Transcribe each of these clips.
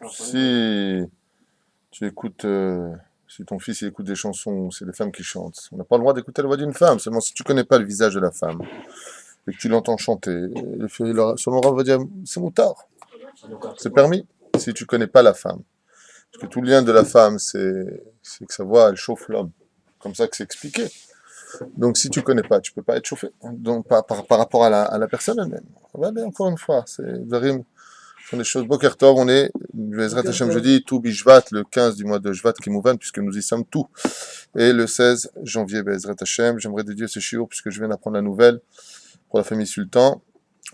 Si tu écoutes, si ton fils il écoute des chansons, c'est des femmes qui chantent. On n'a pas le droit d'écouter la voix d'une femme, seulement si tu connais pas le visage de la femme et que tu l'entends chanter. Selon le Rav va dire, c'est moutard, c'est permis, si tu connais pas la femme. Parce que tout le lien de la femme, c'est que sa voix, elle chauffe l'homme. Comme ça que c'est expliqué. Donc si tu connais pas, tu peux pas être chauffé. Donc par rapport à la personne elle-même. Voilà, encore une fois, c'est Dvarim, ce sont des choses. Boker Tov, on est, Bezrat Hashem jeudi, tout Bishvat, le 15 du mois de Shvat qui mouvan, puisque nous y sommes tous. Et le 16 janvier, Bezrat Hashem, j'aimerais dédier ce shiur, puisque je viens d'apprendre la nouvelle pour la famille Sultan,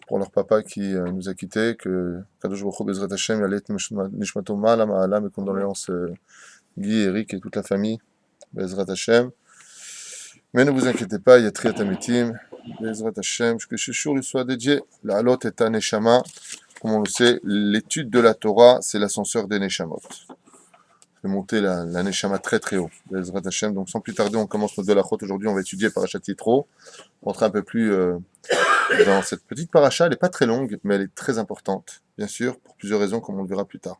pour leur papa qui nous a quittés, que Kadosh Baruch Hu, Bezrat Hashem, Yalet Nishmato Ma'ala Ma'ala, mes condoléances Guy, Eric et toute la famille, Bezrat Hashem. Mais ne vous inquiétez pas, il y a Triat Amitim, Bezrat Hashem, que ce shiur lui soit dédié. La Halot est un Neshama. Comme on le sait, l'étude de la Torah, c'est l'ascenseur des Neshamot. C'est monter la Neshama très très haut. Bezrat Hashem. Donc sans plus tarder, on commence notre Delachot. Aujourd'hui, on va étudier Parashat Yitro. On rentre un peu plus dans cette petite paracha. Elle n'est pas très longue, mais elle est très importante, bien sûr, pour plusieurs raisons, comme on le verra plus tard.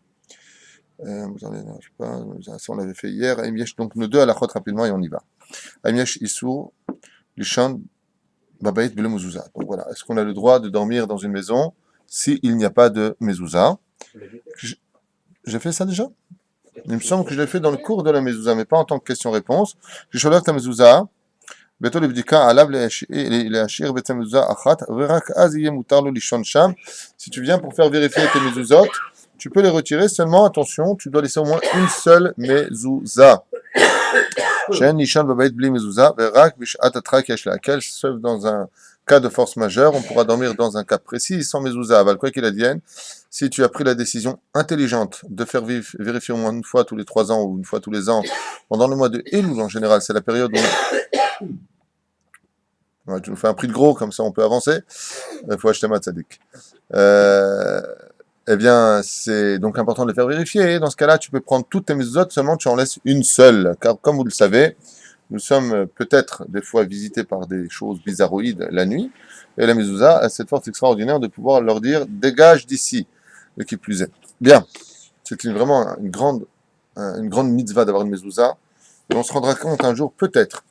Vous en avez, je sais pas, ça on l'avait fait hier. Donc nos deux halachot rapidement et on y va. Amiesh Issour, Lishan, Babaït Bele Mezouza. Donc voilà, est-ce qu'on a le droit de dormir dans une maison s'il n'y a pas de mezouza? J'ai fait ça déjà? Il me semble que je l'ai fait dans le cours de la mezouza, mais pas en tant que question-réponse. Je suis ta mezouza. Beto lebdika alav leashir bet mezouza achat verak az yeh mutar lo lishon sham. Si tu viens pour faire vérifier tes mezuzot, tu peux les retirer seulement, attention, tu dois laisser au moins une seule mezouza. Shen nishan babayit bli mezouza verak bishat atrak yesh lakel, sauf dans un cas de force majeure, on pourra dormir dans un cas précis sans mezouza. Aval, quoi qu'il advienne, si tu as pris la décision intelligente de faire vérifier au moins une fois tous les 3 ans ou une fois tous les ans, pendant le mois de Elul en général, c'est la période où ouais, tu nous fais un prix de gros, comme ça on peut avancer. Il faut acheter ma tzaddik. Eh bien, c'est donc important de les faire vérifier. Et dans ce cas-là, tu peux prendre toutes tes mezuzot, seulement tu en laisses une seule. Car comme vous le savez, nous sommes peut-être des fois visités par des choses bizarroïdes la nuit. Et la mezouza a cette force extraordinaire de pouvoir leur dire « dégage d'ici », le qui plus est. Bien, c'est vraiment une grande mitzvah d'avoir une mezouza. Et on se rendra compte un jour, peut-être,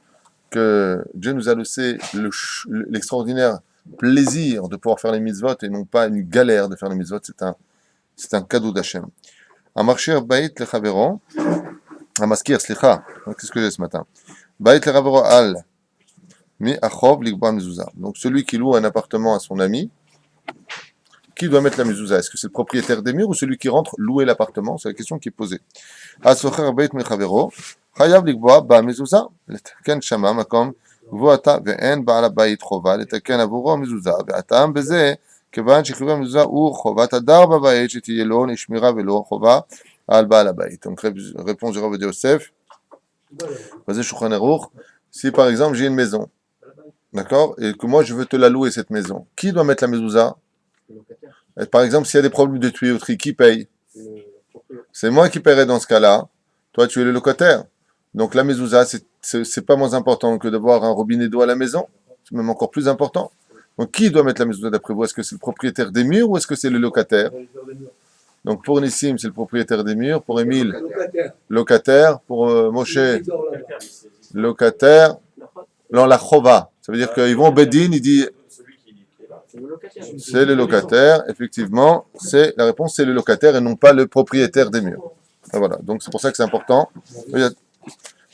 que Dieu nous a laissé l'extraordinaire plaisir de pouvoir faire les mitzvot et non pas une galère de faire les mitzvot. C'est un cadeau d'Hachem. Amarshir bait lechavero, amaskir slicha. Qu'est-ce que j'ai ce matin? Bait lechavero al mi achov ligba mezouza. Donc celui qui loue un appartement à son ami, qui doit mettre la mezouza? Est-ce que c'est le propriétaire des murs ou celui qui rentre louer l'appartement? C'est la question qui est posée. Asocher bait mechavero. חייב לקבוע במזוזה, לתקן שמה מקום גבוה אתה ואין בעל הבית חובה לתקן עבורו מזוזה, והטעם בזה, כיוון שחיוב המזוזה הוא חובת הדר בבית, שתהיה לו לשמירה ולא חובה על בעל הבית. Donc réponse de Rav Yosef, vas-y Shulchan Aruch, si par exemple j'ai une maison, d'accord, et que moi je veux te la louer cette maison, qui doit mettre la mezouza? Par exemple, s'il y a des problèmes de tuyauterie, qui paye? C'est moi qui paierai dans ce cas-là, toi tu es le locataire. Donc la mezouza, c'est pas moins important que d'avoir un robinet d'eau à la maison. C'est même encore plus important. Donc qui doit mettre la mezouza d'après vous? Est-ce que c'est le propriétaire des murs ou est-ce que c'est le locataire? Donc pour Nissim, c'est le propriétaire des murs. Pour Émile, locataire. Pour Moshe, locataire. Non, la chova. Ça veut dire qu'ils vont au Bedin, il dit c'est le locataire. Effectivement, la réponse, c'est le locataire et non pas le propriétaire des murs. Et voilà. Donc c'est pour ça que c'est important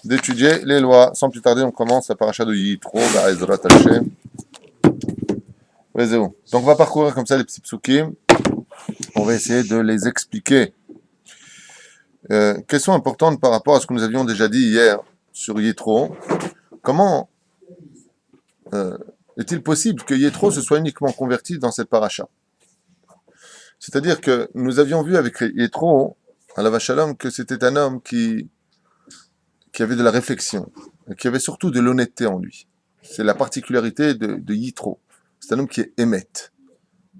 d'étudier les lois. Sans plus tarder, on commence la paracha de Yitro, Ba'ezrat Hashem. Donc on va parcourir comme ça les petits psukim. On va essayer de les expliquer. Question importante par rapport à ce que nous avions déjà dit hier sur Yitro. Comment est-il possible que Yitro se soit uniquement converti dans cette paracha? C'est-à-dire que nous avions vu avec Yitro, à la Vachalom, que c'était un homme qui avait de la réflexion, et qui avait surtout de l'honnêteté en lui. C'est la particularité de Yitro. C'est un homme qui est émet.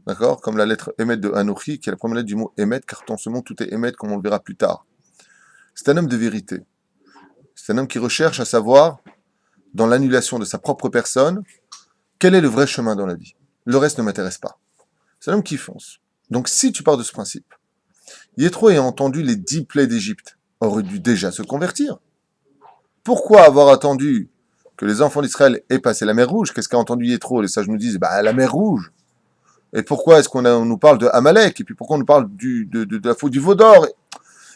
D'accord? Comme la lettre émet de Anochi, qui est la première lettre du mot émet, car dans ce monde tout est émet, comme on le verra plus tard. C'est un homme de vérité. C'est un homme qui recherche à savoir, dans l'annulation de sa propre personne, quel est le vrai chemin dans la vie. Le reste ne m'intéresse pas. C'est un homme qui fonce. Donc si tu pars de ce principe, Yétro ayant entendu les 10 plaies d'Égypte aurait dû déjà se convertir. Pourquoi avoir attendu que les enfants d'Israël aient passé la mer Rouge? Qu'est-ce qu'a entendu Yétro? Les sages nous disent, la mer Rouge. Et pourquoi est-ce on nous parle de Amalek? Et puis pourquoi on nous parle de la faute du veau d'or?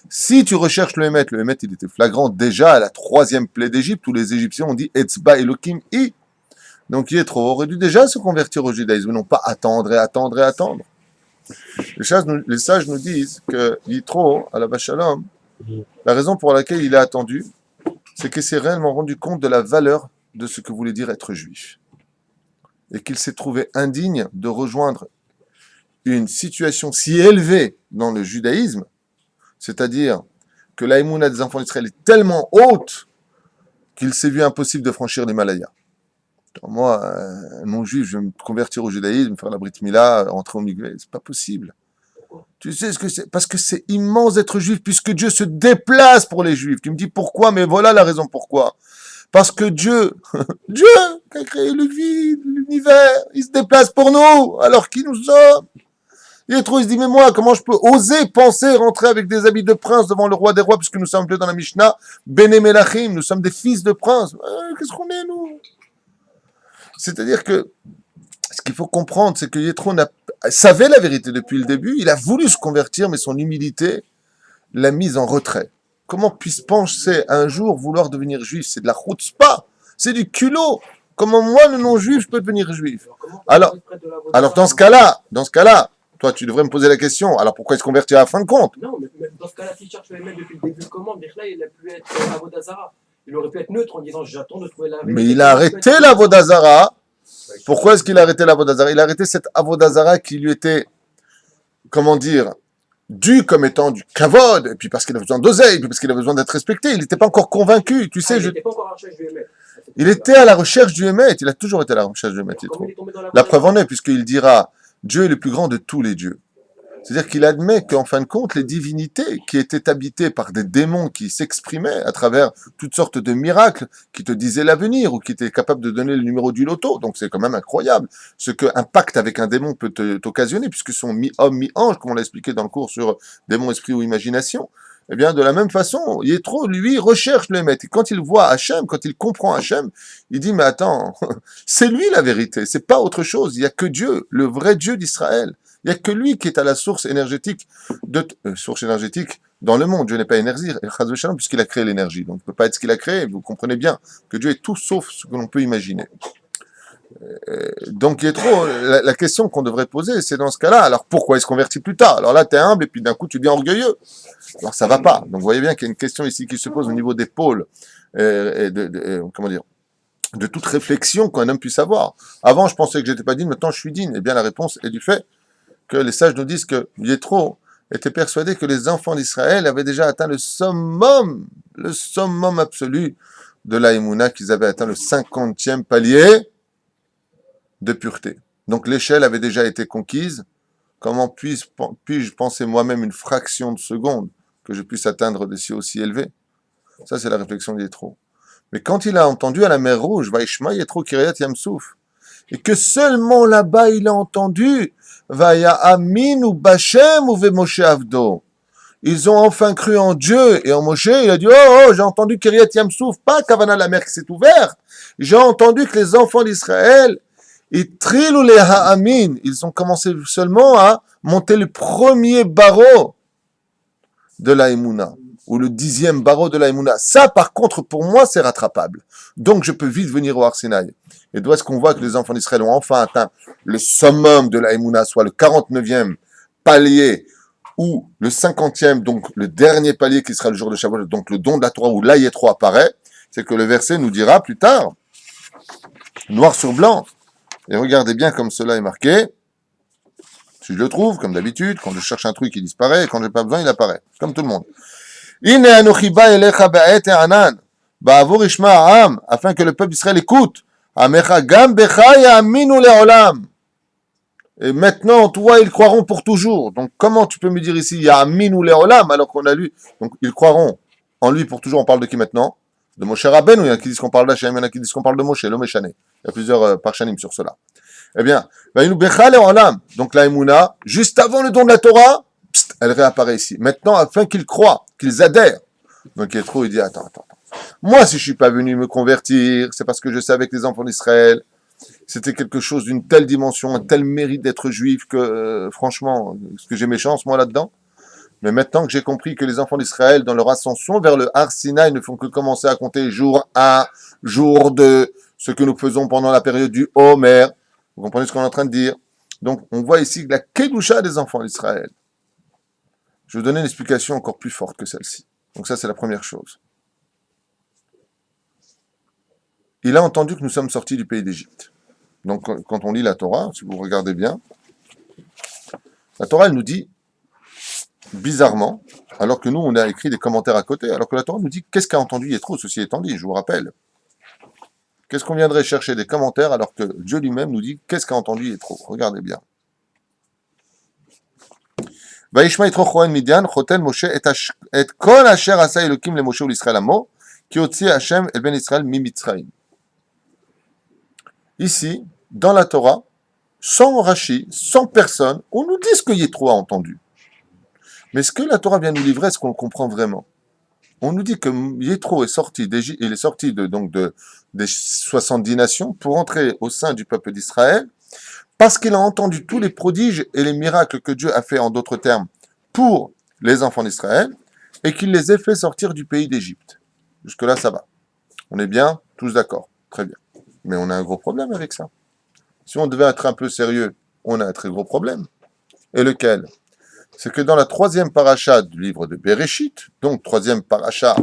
Si tu recherches le Hémet il était flagrant déjà à la 3e plaie d'Égypte où les Égyptiens ont dit Etzba Elohim I. Donc Yétro aurait dû déjà se convertir au judaïsme, non pas attendre et attendre et attendre. Les sages nous disent que Yétro, à la Shalom, la raison pour laquelle il a attendu, c'est qu'il s'est réellement rendu compte de la valeur de ce que voulait dire être juif. Et qu'il s'est trouvé indigne de rejoindre une situation si élevée dans le judaïsme, c'est-à-dire que la émouna des enfants d'Israël est tellement haute qu'il s'est vu impossible de franchir l'Himalaya. Moi, un non-juif, je vais me convertir au judaïsme, faire la Brit Mila, rentrer au Mikvé, c'est pas possible. Tu sais ce que c'est? Parce que c'est immense d'être juif, puisque Dieu se déplace pour les juifs. Tu me dis pourquoi, mais voilà la raison pourquoi. Parce que Dieu, Dieu qui a créé le vide, l'univers, il se déplace pour nous, alors qui nous sommes? Il se dit, mais moi, comment je peux oser penser rentrer avec des habits de prince devant le roi des rois, puisque nous sommes dans la Mishnah, Bene Melachim, nous sommes des fils de prince. Qu'est-ce qu'on est, nous? C'est-à-dire que ce qu'il faut comprendre, c'est que Yétro savait la vérité depuis le début, il a voulu se convertir, mais son humilité l'a mise en retrait. Comment puis-je penser un jour vouloir devenir juif? C'est de la chutzpah, c'est du culot. Comment moi, le non-juif, je peux devenir juif? Alors dans ce cas-là, toi, tu devrais me poser la question, alors pourquoi il se convertit à la fin de compte? Non, mais dans ce cas-là, s'il cherche le même depuis le début, comment Birla, il a pu être Avodazara? Il aurait pu être neutre en disant j'attends de trouver la vérité. Mais il a arrêté l'Avodazara. Pourquoi est-ce qu'il a arrêté l'Avodazara? Il a arrêté cette Avodazara qui lui était, comment dire, due comme étant du kavod, et puis parce qu'il avait besoin d'oseille, et puis parce qu'il avait besoin d'être respecté. Il n'était pas encore convaincu, tu sais. Il n'était pas encore à la recherche du Hémet. Il était à la recherche du Hémet, il a toujours été à la recherche du Hémet. La preuve en est, puisqu'il dira, Dieu est le plus grand de tous les dieux. C'est-à-dire qu'il admet qu'en fin de compte, les divinités qui étaient habitées par des démons qui s'exprimaient à travers toutes sortes de miracles, qui te disaient l'avenir ou qui étaient capables de donner le numéro du loto, donc c'est quand même incroyable ce qu'un pacte avec un démon peut t'occasionner, puisque sont mi-homme, mi-ange, comme on l'a expliqué dans le cours sur démon, esprit ou imagination. Eh bien, de la même façon, Yétro, lui, recherche le Hémet. Et quand il voit Hachem, quand il comprend Hachem, il dit, mais attends, c'est lui la vérité, c'est pas autre chose. Il n'y a que Dieu, le vrai Dieu d'Israël. Il n'y a que lui qui est à la source énergétique dans le monde. Dieu n'est pas énergie, puisqu'il a créé l'énergie. Donc, il ne peut pas être ce qu'il a créé. Vous comprenez bien que Dieu est tout sauf ce que l'on peut imaginer. Donc, Yétro, la question qu'on devrait poser, c'est dans ce cas-là, alors pourquoi il se convertit plus tard? Alors là, tu es humble et puis d'un coup, tu deviens orgueilleux. Alors, ça va pas. Donc, vous voyez bien qu'il y a une question ici qui se pose au niveau des pôles comment dire, de toute réflexion qu'un homme puisse avoir. Avant, je pensais que j'étais pas digne, maintenant je suis digne. Eh bien, la réponse est du fait que les sages nous disent que Yétro était persuadé que les enfants d'Israël avaient déjà atteint le summum absolu de la Emouna, qu'ils avaient atteint le 50e palier de pureté. Donc l'échelle avait déjà été conquise. Comment puis-je penser moi-même une fraction de seconde que je puisse atteindre des cieux aussi élevés? Ça, c'est la réflexion de Yétro. Mais quand il a entendu à la mer Rouge, Vaishma Yétro Kiryat Yamsouf, et que seulement là-bas il a entendu Vaya Amin ou Bachem ou Moshe Avdo. Ils ont enfin cru en Dieu et en Moshe. Il a dit j'ai entendu Kiryat Yamsouf, pas Kavana, la mer qui s'est ouverte. J'ai entendu que les enfants d'Israël, ils trilou les Ha'amin. Ils ont commencé seulement à monter le premier barreau de la Emouna, ou le 10e barreau de la Emouna. Ça, par contre, pour moi, c'est rattrapable. Donc, je peux vite venir au Har Sinaï. Et d'où est-ce qu'on voit que les enfants d'Israël ont enfin atteint le summum de la Emouna, soit le 49e palier, ou le 50e, donc le dernier palier qui sera le jour de Shavuot, donc le don de la Torah, où là, Yétro apparaît, c'est que le verset nous dira plus tard, noir sur blanc, et regardez bien comme cela est marqué, si je le trouve, comme d'habitude, quand je cherche un truc, il disparaît, et quand j'ai pas besoin, il apparaît, comme tout le monde. Ine anochi ba elecha ba'et anan, ba'avur ishma ha'am, afin que le peuple d'Israël écoute, amecha gam becha ya'aminu le'olam. Et maintenant, toi, ils croiront pour toujours. Donc, comment tu peux me dire ici, ya'aminu le'olam, alors qu'on a lu, donc ils croiront en lui pour toujours. On parle de qui maintenant? De Moshe Rabbeinu. Il y en a qui disent qu'on parle d'Hachem, il y en a qui disent qu'on parle de Moshe, l'homme échané. Il y a plusieurs parshanim sur cela. Eh bien, donc la Emouna, juste avant le don de la Torah, elle réapparaît ici. Maintenant, afin qu'ils croient, qu'ils adhèrent. Donc Yétro, il dit, attends. Moi, si je suis pas venu me convertir, c'est parce que je savais que les enfants d'Israël, c'était quelque chose d'une telle dimension, un tel mérite d'être juif que, franchement, est-ce que j'ai mes chances, moi, là-dedans? Mais maintenant que j'ai compris que les enfants d'Israël, dans leur ascension vers le Har Sinaï, ne font que commencer à compter jour 1, jour 2, ce que nous faisons pendant la période du Homer. Vous comprenez ce qu'on est en train de dire? Donc, on voit ici la Kedusha des enfants d'Israël. Je vais vous donner une explication encore plus forte que celle-ci. Donc ça, c'est la première chose. Il a entendu que nous sommes sortis du pays d'Égypte. Donc, quand on lit la Torah, si vous regardez bien, la Torah, elle nous dit, bizarrement, alors que nous, on a écrit des commentaires à côté, alors que la Torah nous dit, qu'est-ce qu'a entendu Yétro, ceci étant dit, je vous rappelle. Qu'est-ce qu'on viendrait chercher des commentaires, alors que Dieu lui-même nous dit, qu'est-ce qu'a entendu Yétro? Regardez bien. Vaishma Yitro Chohen Midian, Chotel Moshe et kol asher asa Elokim le Moshe l'Israël amo, ki otzi Hashem el ben Israël mi Mitzrayim. Ici, dans la Torah, sans Rashi, sans personne, on nous dit ce que Yétro a entendu. Mais ce que la Torah vient nous livrer, est-ce qu'on le comprend vraiment? On nous dit que Yétro est sorti d'Égypte, il est sorti des 70 nations pour entrer au sein du peuple d'Israël, parce qu'il a entendu tous les prodiges et les miracles que Dieu a fait, en d'autres termes, pour les enfants d'Israël, et qu'il les ait fait sortir du pays d'Égypte. Jusque-là, ça va. On est bien, tous d'accord. Très bien. Mais on a un gros problème avec ça. Si on devait être un peu sérieux, on a un très gros problème. Et lequel? C'est que dans la 3e paracha du livre de Bereshit, donc 3e paracha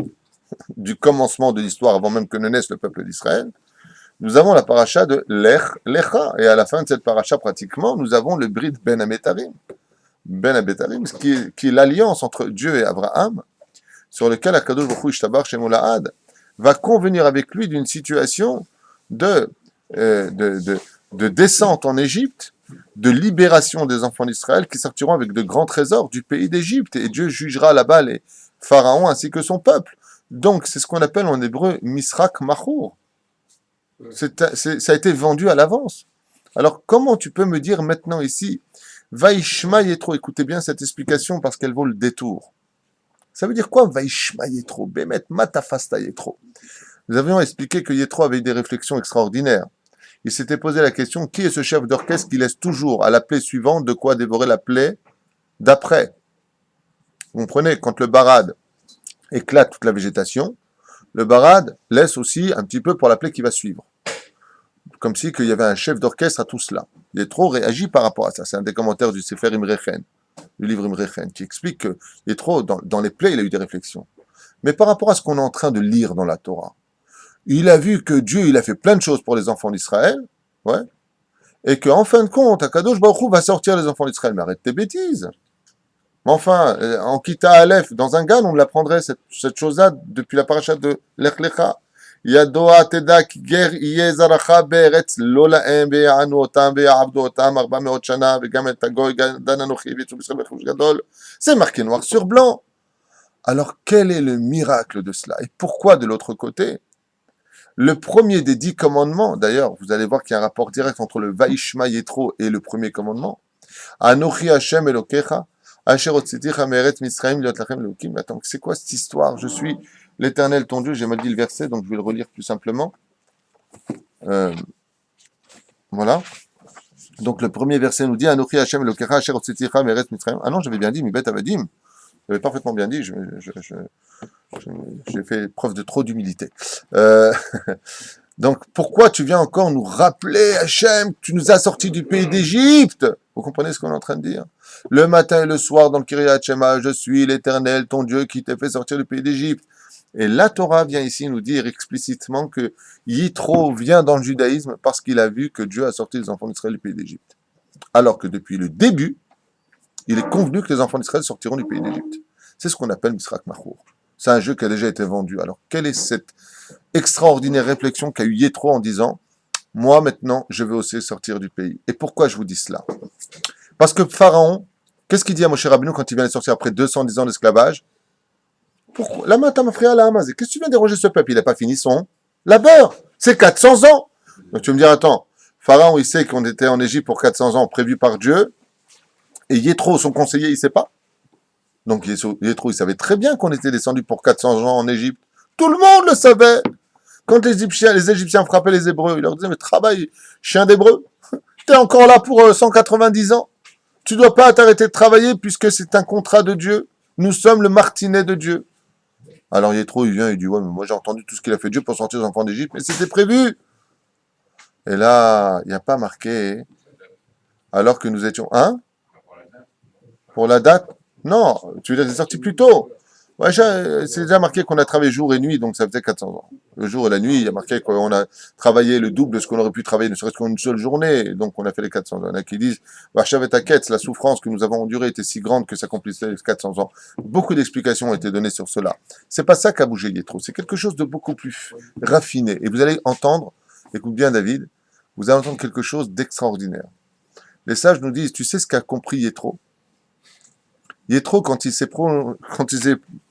du commencement de l'histoire avant même que ne naisse le peuple d'Israël, nous avons la paracha de Lecha. Et à la fin de cette paracha, pratiquement, nous avons le Brit Ben Abetarim. Ben Abetarim, qui est l'alliance entre Dieu et Abraham, sur lequel Akadosh Baruch Hu Ishtabar Shemo La'ad va convenir avec lui d'une situation de descente en Égypte, de libération des enfants d'Israël qui sortiront avec de grands trésors du pays d'Égypte. Et Dieu jugera là-bas les pharaons ainsi que son peuple. Donc, c'est ce qu'on appelle en hébreu Misrak Machour. Ça a été vendu à l'avance. Alors, comment tu peux me dire maintenant ici, Vaishma Yétro, écoutez bien cette explication parce qu'elle vaut le détour. Ça veut dire quoi, Vaishma Yétro? Bemet Matafasta Yétro. Nous avions expliqué que Yétro avait eu des réflexions extraordinaires. Il s'était posé la question, qui est ce chef d'orchestre qui laisse toujours à la plaie suivante de quoi dévorer la plaie d'après? Vous comprenez, quand le barad éclate toute la végétation, le barad laisse aussi un petit peu pour la plaie qui va suivre. Comme si qu'il y avait un chef d'orchestre à tout cela. Yétro réagit par rapport à ça. C'est un des commentaires du Sefer Imrechen, du livre Imrechen, qui explique que Yétro, dans les plaies, il a eu des réflexions. Mais par rapport à ce qu'on est en train de lire dans la Torah, il a vu que Dieu, il a fait plein de choses pour les enfants d'Israël, ouais, et qu'en fin de compte, Akadosh Baruch Hu va sortir les enfants d'Israël. Mais arrête tes bêtises. Mais enfin, en Kita Aleph, dans un gan, on l'apprendrait, cette chose-là, depuis la paracha de Lech Lecha. Yadoa teda ki ger iye zaracha be'eretz lo la'em be'ya'anu otam be'ya'abdu otam 400 shana ve'gam et hagoy dan anochi ve'yitzu b'Israël b'chouch gadol. C'est marqué noir sur blanc. Alors, quel est le miracle de cela? Et pourquoi, de l'autre côté, le premier des 10 commandements, d'ailleurs, vous allez voir qu'il y a un rapport direct entre le Vaishma Yétro et le premier commandement. Anochi Hashem Elokecha, Asher hotziticha me'eretz Mitzrayim liot lachem Elokim. Attends, c'est quoi cette histoire? Je suis l'Éternel ton Dieu, j'ai mal dit le verset, donc je vais le relire plus simplement. Voilà. Donc le premier verset nous dit Anochi Hashem Elokecha, Asher hotziticha me'eretz Mitzrayim. Ah non, j'avais bien dit, mi bet avadim. J'avais parfaitement bien dit, j'ai fait preuve de trop d'humilité. Donc, pourquoi tu viens encore nous rappeler, Hachem, que tu nous as sortis du pays d'Égypte? Vous comprenez ce qu'on est en train de dire? Le matin et le soir, dans le Kiryat Shema, je suis l'Éternel, ton Dieu, qui t'a fait sortir du pays d'Égypte. Et la Torah vient ici nous dire explicitement que Yitro vient dans le judaïsme parce qu'il a vu que Dieu a sorti les enfants d'Israël du pays d'Égypte. Alors que depuis le début, il est convenu que les enfants d'Israël sortiront du pays d'Égypte. C'est ce qu'on appelle Misrak Machour. C'est un jeu qui a déjà été vendu. Alors, quelle est cette extraordinaire réflexion qu'a eu Yétro en disant « Moi, maintenant, je vais aussi sortir du pays ». Et pourquoi je vous dis cela? Parce que Pharaon, qu'est-ce qu'il dit à Moshe Rabbeinu quand il vient de sortir après 210 ans d'esclavage? Pourquoi? La mata mafria la hamazé. Qu'est-ce que tu viens déranger ce peuple? Il n'a pas fini son labeur. C'est 400 ans. Donc tu vas me dire, attends, Pharaon, il sait qu'on était en Égypte pour 400 ans, prévu par Dieu, et Yétro, son conseiller, il ne sait pas. Donc Yéthro, il savait très bien qu'on était descendu pour 400 ans en Égypte. Tout le monde le savait. Quand les Égyptiens frappaient les Hébreux, ils leur disaient, mais travaille, chien d'Hébreu, t'es encore là pour 190 ans. Tu dois pas t'arrêter de travailler puisque c'est un contrat de Dieu. Nous sommes le martinet de Dieu. Alors Yéthro, il vient, il dit, ouais, mais moi j'ai entendu tout ce qu'il a fait Dieu pour sortir les enfants d'Égypte, mais c'était prévu. Et là, il n'y a pas marqué, alors que nous étions, hein? Pour la date? Non, tu veux dire, c'est sorti plus tôt. Ouais, c'est déjà marqué qu'on a travaillé jour et nuit, donc ça faisait 400 ans. Le jour et la nuit, il y a marqué qu'on a travaillé le double de ce qu'on aurait pu travailler, ne serait-ce qu'une seule journée, donc on a fait les 400 ans. Il y en a qui disent, Wachav et Aketz, la souffrance que nous avons endurée était si grande que ça accomplissait les 400 ans. Beaucoup d'explications ont été données sur cela. C'est pas ça qu'a bougé Yéthro, c'est quelque chose de beaucoup plus raffiné. Et vous allez entendre, écoute bien David, vous allez entendre quelque chose d'extraordinaire. Les sages nous disent, tu sais ce qu'a compris Yéthro? Yéthro, quand il s'est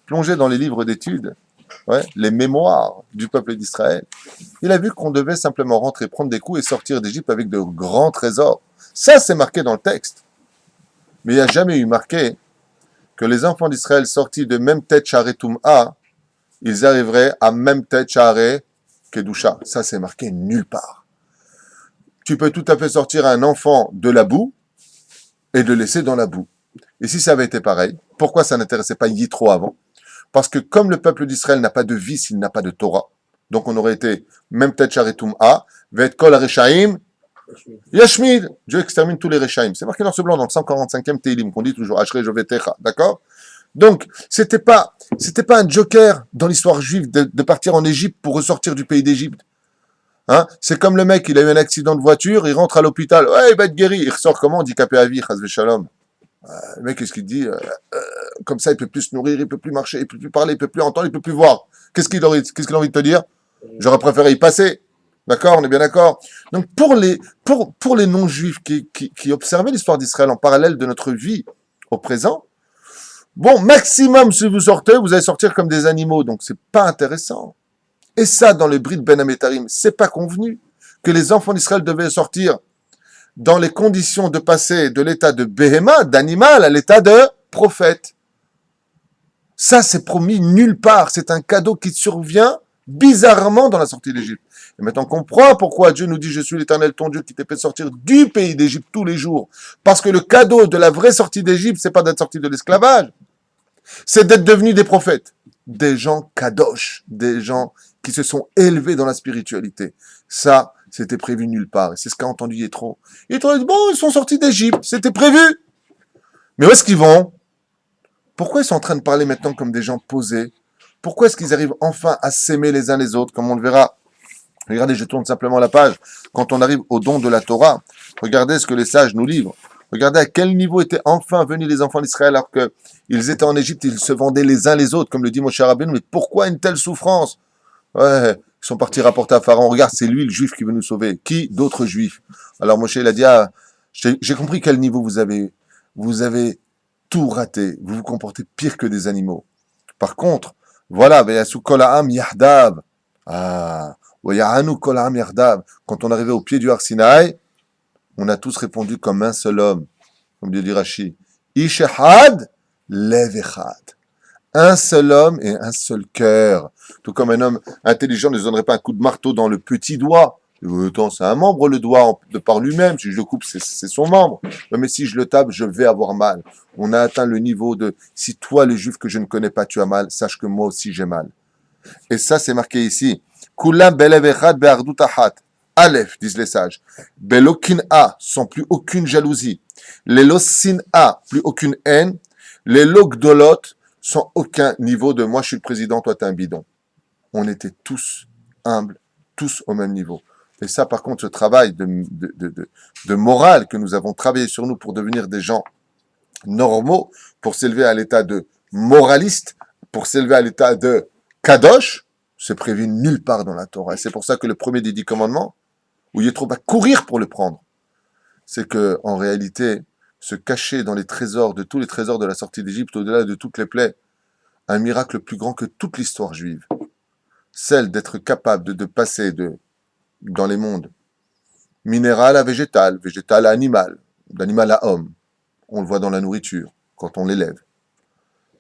plongé dans les livres d'études, ouais, les mémoires du peuple d'Israël, il a vu qu'on devait simplement rentrer, prendre des coups et sortir d'Égypte avec de grands trésors. Ça, c'est marqué dans le texte. Mais il n'y a jamais eu marqué que les enfants d'Israël sortis de même tête Sha'arei Tum'a, ils arriveraient à même tête Sha'arei Kedusha. Ça, c'est marqué nulle part. Tu peux tout à fait sortir un enfant de la boue et le laisser dans la boue. Et si ça avait été pareil, pourquoi ça n'intéressait pas Yitro avant? Parce que comme le peuple d'Israël n'a pas de vie s'il n'a pas de Torah, donc on aurait été même tête Sha'arei Tum'a, Ve'et kol hareshaim Yashmid. Dieu extermine tous les Reshaim. C'est marqué dans ce blanc, dans le 145e Teilim, qu'on dit toujours Ashrei Jovetecha, d'accord? Donc, c'était pas un joker dans l'histoire juive de partir en Égypte pour ressortir du pays d'Égypte. Hein? C'est comme le mec, il a eu un accident de voiture, il rentre à l'hôpital, ouais, il va être guéri, il ressort comment? Handicapé à vie, chas shalom. Le mec, qu'est-ce qu'il dit? Comme ça, il peut plus se nourrir, il peut plus marcher, il peut plus parler, il peut plus entendre, il peut plus voir. Qu'est-ce qu'il a envie de te dire? J'aurais préféré y passer. D'accord? On est bien d'accord? Donc, pour les non-juifs qui observaient l'histoire d'Israël en parallèle de notre vie au présent, bon, maximum, si vous sortez, vous allez sortir comme des animaux, donc c'est pas intéressant. Et ça, dans le Brit Ben Ametarim, c'est pas convenu que les enfants d'Israël devaient sortir dans les conditions de passer de l'état de Béhéma, d'animal, à l'état de prophète. Ça, c'est promis nulle part. C'est un cadeau qui survient bizarrement dans la sortie d'Égypte. Et maintenant, on comprend pourquoi Dieu nous dit « Je suis l'Éternel, ton Dieu, qui t'ai fait sortir du pays d'Égypte tous les jours. » Parce que le cadeau de la vraie sortie d'Égypte, c'est pas d'être sorti de l'esclavage, c'est d'être devenus des prophètes. Des gens kadosh, des gens qui se sont élevés dans la spiritualité. Ça, c'était prévu nulle part. Et c'est ce qu'a entendu Yéthro. Yéthro a dit « Bon, ils sont sortis d'Égypte, c'était prévu. » Mais où est-ce qu'ils vont? Pourquoi ils sont en train de parler maintenant comme des gens posés? Pourquoi est-ce qu'ils arrivent enfin à s'aimer les uns les autres, comme on le verra? Regardez, je tourne simplement la page. Quand on arrive au don de la Torah, regardez ce que les sages nous livrent. Regardez à quel niveau étaient enfin venus les enfants d'Israël alors qu'ils étaient en Égypte, ils se vendaient les uns les autres, comme le dit Moshe Rabbeinu. Mais pourquoi une telle souffrance? Ouais, ils sont partis rapporter à Pharaon. Regarde, c'est lui le juif qui veut nous sauver. Qui? D'autres juifs. Alors Moshe, il a dit, ah, j'ai compris quel niveau vous avez. Vous avez tout raté. Vous vous comportez pire que des animaux. Par contre, voilà, Veyasu kol ha'am yahdav. Ah, Veyahanu kol ha'am yahdav. Quand on arrivait au pied du Har Sinaï, on a tous répondu comme un seul homme. Comme dit Rashi. Ish echad, lev echad. Un seul homme et un seul cœur. Tout comme un homme intelligent ne se donnerait pas un coup de marteau dans le petit doigt. Autant, c'est un membre, le doigt, de par lui-même. Si je le coupe, c'est son membre. Mais si je le tape, je vais avoir mal. On a atteint le niveau de « si toi, le juif que je ne connais pas, tu as mal, sache que moi aussi j'ai mal ». Et ça, c'est marqué ici. « Kulam belev echad be'ardut achat ». Aleph, disent les sages. « Belokin a » sans plus aucune jalousie. « Lelosin a » plus aucune haine. « Lelogdolot » sans aucun niveau de « moi je suis le président, toi t'es un bidon ». On était tous humbles, tous au même niveau. Et ça, par contre, ce travail de morale que nous avons travaillé sur nous pour devenir des gens normaux, pour s'élever à l'état de moraliste, pour s'élever à l'état de kadosh, c'est prévu nulle part dans la Torah. Et c'est pour ça que le premier des 10 commandements, où Yéthro va courir pour le prendre, c'est que en réalité, se cacher dans les trésors de tous les trésors de la sortie d'Égypte, au-delà de toutes les plaies, un miracle plus grand que toute l'histoire juive, celle d'être capable de passer dans les mondes minéral à végétal, végétal à animal, d'animal à homme. On le voit dans la nourriture, quand on l'élève.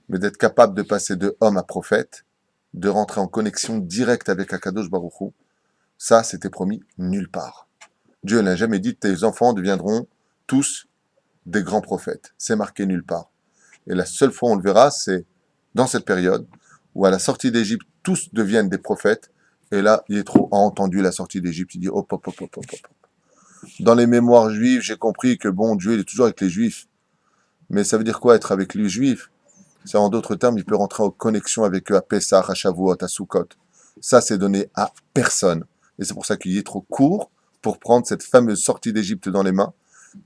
mais d'être capable de passer de homme à prophète, de rentrer en connexion directe avec Akadosh Baruch Hu, ça, c'était promis nulle part. Dieu n'a jamais dit tes enfants deviendront tous des grands prophètes. C'est marqué nulle part. Et la seule fois où on le verra, c'est dans cette période où à la sortie d'Égypte, tous deviennent des prophètes. Et là, Yétro a entendu la sortie d'Égypte. Il dit hop, hop, hop, hop, hop, hop. Dans les mémoires juives, j'ai compris que bon, Dieu il est toujours avec les juifs. Mais ça veut dire quoi être avec les juifs? C'est en d'autres termes, il peut rentrer en connexion avec eux à Pessah, à Shavuot, à Sukkot. Ça, c'est donné à personne. Et c'est pour ça qu'il est trop court pour prendre cette fameuse sortie d'Égypte dans les mains.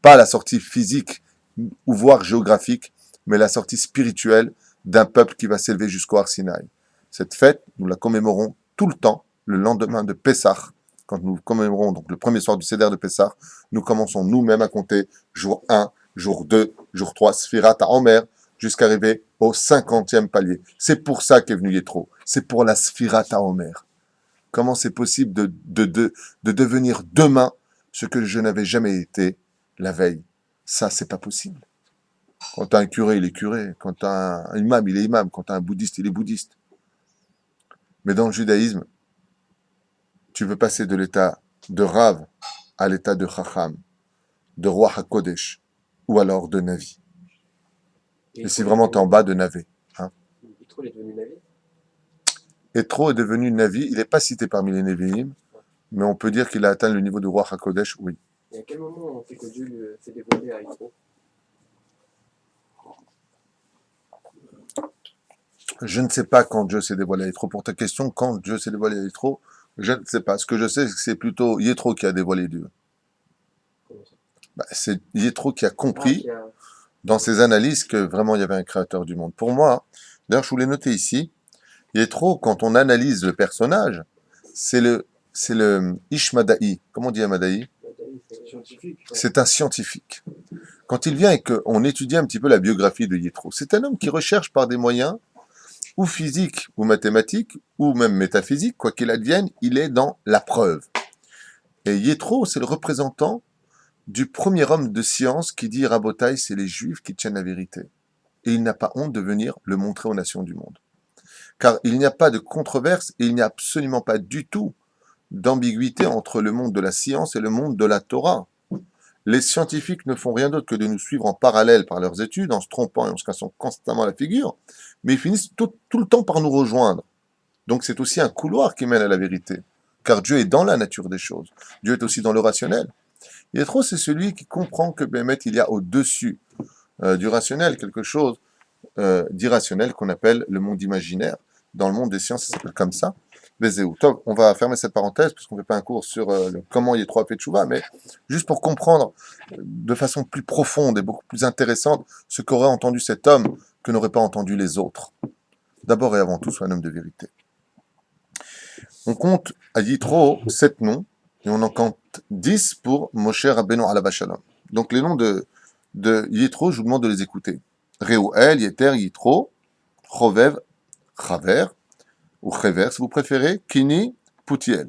Pas la sortie physique ou voire géographique, mais la sortie spirituelle d'un peuple qui va s'élever jusqu'au Har Sinaï. Cette fête, nous la commémorons tout le temps, le lendemain de Pessah. Quand nous commémorons donc le premier soir du Seder de Pessah, nous commençons nous-mêmes à compter jour 1, jour 2, jour 3, Sfirat à Omer, jusqu'à arriver au 50e palier. C'est pour ça qu'est venu Yétro. C'est pour la Sfirat à Omer. Comment c'est possible de devenir demain ce que je n'avais jamais été la veille? Ça, c'est pas possible. Quand t'as un curé, il est curé. Quand t'as un imam, il est imam. Quand t'as un bouddhiste, il est bouddhiste. Mais dans le judaïsme, tu peux passer de l'état de Rav à l'état de Chacham, de Roi HaKodesh, ou alors de Navi. Et si vraiment t'es en bas, de Navé. Hein. Yitro est devenu Navi. Yitro est devenu Navi. Il n'est pas cité parmi les Nevi'im, mais on peut dire qu'il a atteint le niveau de Roi HaKodesh, oui. Et à quel moment on fait que Dieu s'est dévoilé à Yitro? Je ne sais pas quand Dieu s'est dévoilé à Yitro. Pour ta question, quand Dieu s'est dévoilé à Yitro, je ne sais pas. Ce que je sais, c'est que c'est plutôt Yitro qui a dévoilé Dieu. Comment ça? C'est Yitro qui a Ah, compris qui a... dans ses analyses que vraiment il y avait un créateur du monde. Pour moi, d'ailleurs, je voulais noter ici, Yitro, quand on analyse le personnage, c'est le Ishmadaï. Comment on dit Amadaï? Scientifique. C'est un scientifique. Quand il vient et qu'on étudie un petit peu la biographie de Yitro, c'est un homme qui recherche par des moyens ou physiques, ou mathématiques, ou même métaphysiques, quoi qu'il advienne, il est dans la preuve. Et Yitro, c'est le représentant du premier homme de science qui dit Rabotai, c'est les Juifs qui tiennent la vérité. Et il n'a pas honte de venir le montrer aux nations du monde. Car il n'y a pas de controverse et il n'y a absolument pas du tout d'ambiguïté entre le monde de la science et le monde de la Torah. Les scientifiques ne font rien d'autre que de nous suivre en parallèle par leurs études, en se trompant et en se cassant constamment la figure, mais ils finissent tout le temps par nous rejoindre. Donc c'est aussi un couloir qui mène à la vérité, car Dieu est dans la nature des choses. Dieu est aussi dans le rationnel. Yétro, c'est celui qui comprend que Bémet, il y a au-dessus du rationnel quelque chose d'irrationnel qu'on appelle le monde imaginaire. Dans le monde des sciences, ça s'appelle comme ça. Top, on va fermer cette parenthèse parce qu'on ne fait pas un cours sur comment Yétro a fait Tchouva, mais juste pour comprendre de façon plus profonde et beaucoup plus intéressante ce qu'aurait entendu cet homme que n'auraient pas entendu les autres. D'abord et avant tout, soit un homme de vérité. On compte à Yitro 7 noms, et on en compte 10 pour Moshe Rabbeinu Alav Shalom. Donc les noms de Yitro, je vous demande de les écouter. Reuel, Yeter, Yitro, Chovev, Chaver, ou Chever, si vous préférez, Kini, Poutiel.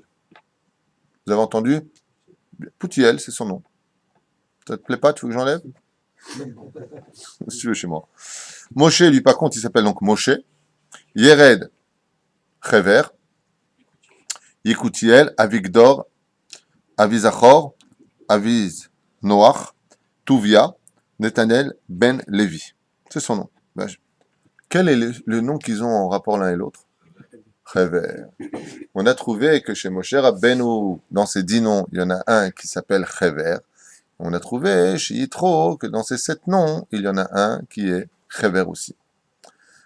Vous avez entendu? Poutiel, c'est son nom. Ça te plaît pas, tu veux que j'enlève? Si tu veux chez moi. Moshe, lui, par contre, il s'appelle donc Moshe. Yered, Chever. Yekutiel, Avigdor, Avizachor, Aviz Noach, Tuvia, Netanel, Ben Levi. C'est son nom. Quel est le nom qu'ils ont en rapport l'un et l'autre? Chever. On a trouvé que chez Moshe Rabbeinu, dans ces 10 noms, il y en a un qui s'appelle Chever. On a trouvé chez Yitro que dans ces 7 noms, il y en a un qui est Chever aussi.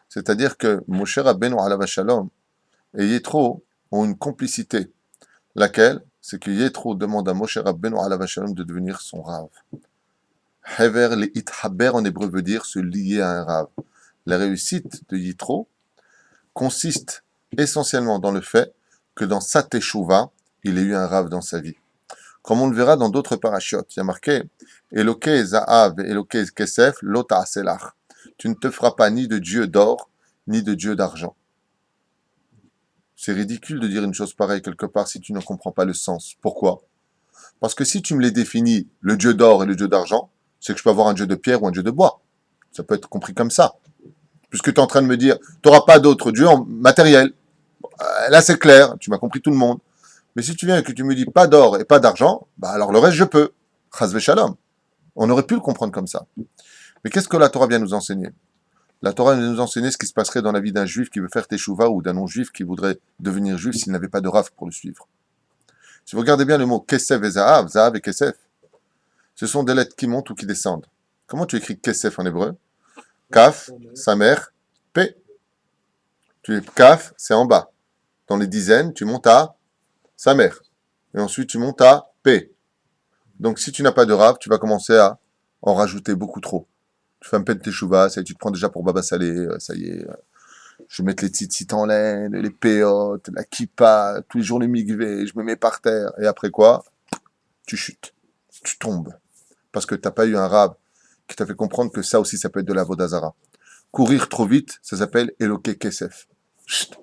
C'est-à-dire que Moshe Rabbeinu Alav Shalom et Yitro ont une complicité. Laquelle? C'est que Yitro demande à Moshe Rabbeinu Alav Shalom de devenir son Rav. Hever le ithaber en hébreu veut dire se lier à un Rav. La réussite de Yitro consiste essentiellement dans le fait que dans sa teshuva, il ait eu un Rav dans sa vie. Comme on le verra dans d'autres parachiotes, il y a marqué Elokei Za'av et Elokei Kesef lo ta'aselach. Tu ne te feras pas ni de Dieu d'or, ni de Dieu d'argent. C'est ridicule de dire une chose pareille quelque part si tu ne comprends pas le sens. Pourquoi? Parce que si tu me les définis, le Dieu d'or et le Dieu d'argent, c'est que je peux avoir un Dieu de pierre ou un Dieu de bois. Ça peut être compris comme ça. puisque tu es en train de me dire, tu n'auras pas d'autre Dieu en matériel. Là, c'est clair, tu m'as compris tout le monde. Mais si tu viens et que tu me dis pas d'or et pas d'argent, bah alors le reste, je peux. Chas shalom. On aurait pu le comprendre comme ça. Mais qu'est-ce que la Torah vient nous enseigner? La Torah vient nous enseigner ce qui se passerait dans la vie d'un juif qui veut faire teshuva ou d'un non-juif qui voudrait devenir juif s'il n'avait pas de Rav pour le suivre. Si vous regardez bien le mot kesef et zahav, zahav et kesef, ce sont des lettres qui montent ou qui descendent. Comment tu écris kesef en hébreu? Kaf, samer, P. Kaf, c'est en bas. Dans les dizaines, tu montes à samer. Et ensuite, tu montes à P. Donc, si tu n'as pas de Rav, tu vas commencer à en rajouter beaucoup trop. Tu fais un peu de teshuva, ça y est, tu te prends déjà pour Baba Salé, ça y est. Je vais mettre les tzitzit en laine, les péotes, la kippa, tous les jours les migvé, je me mets par terre. Et après quoi? Tu chutes. Tu tombes. Parce que tu n'as pas eu un Rav qui t'a fait comprendre que ça aussi, ça peut être de la vodazara. Courir trop vite, ça s'appelle Eloke Kesef. Chut.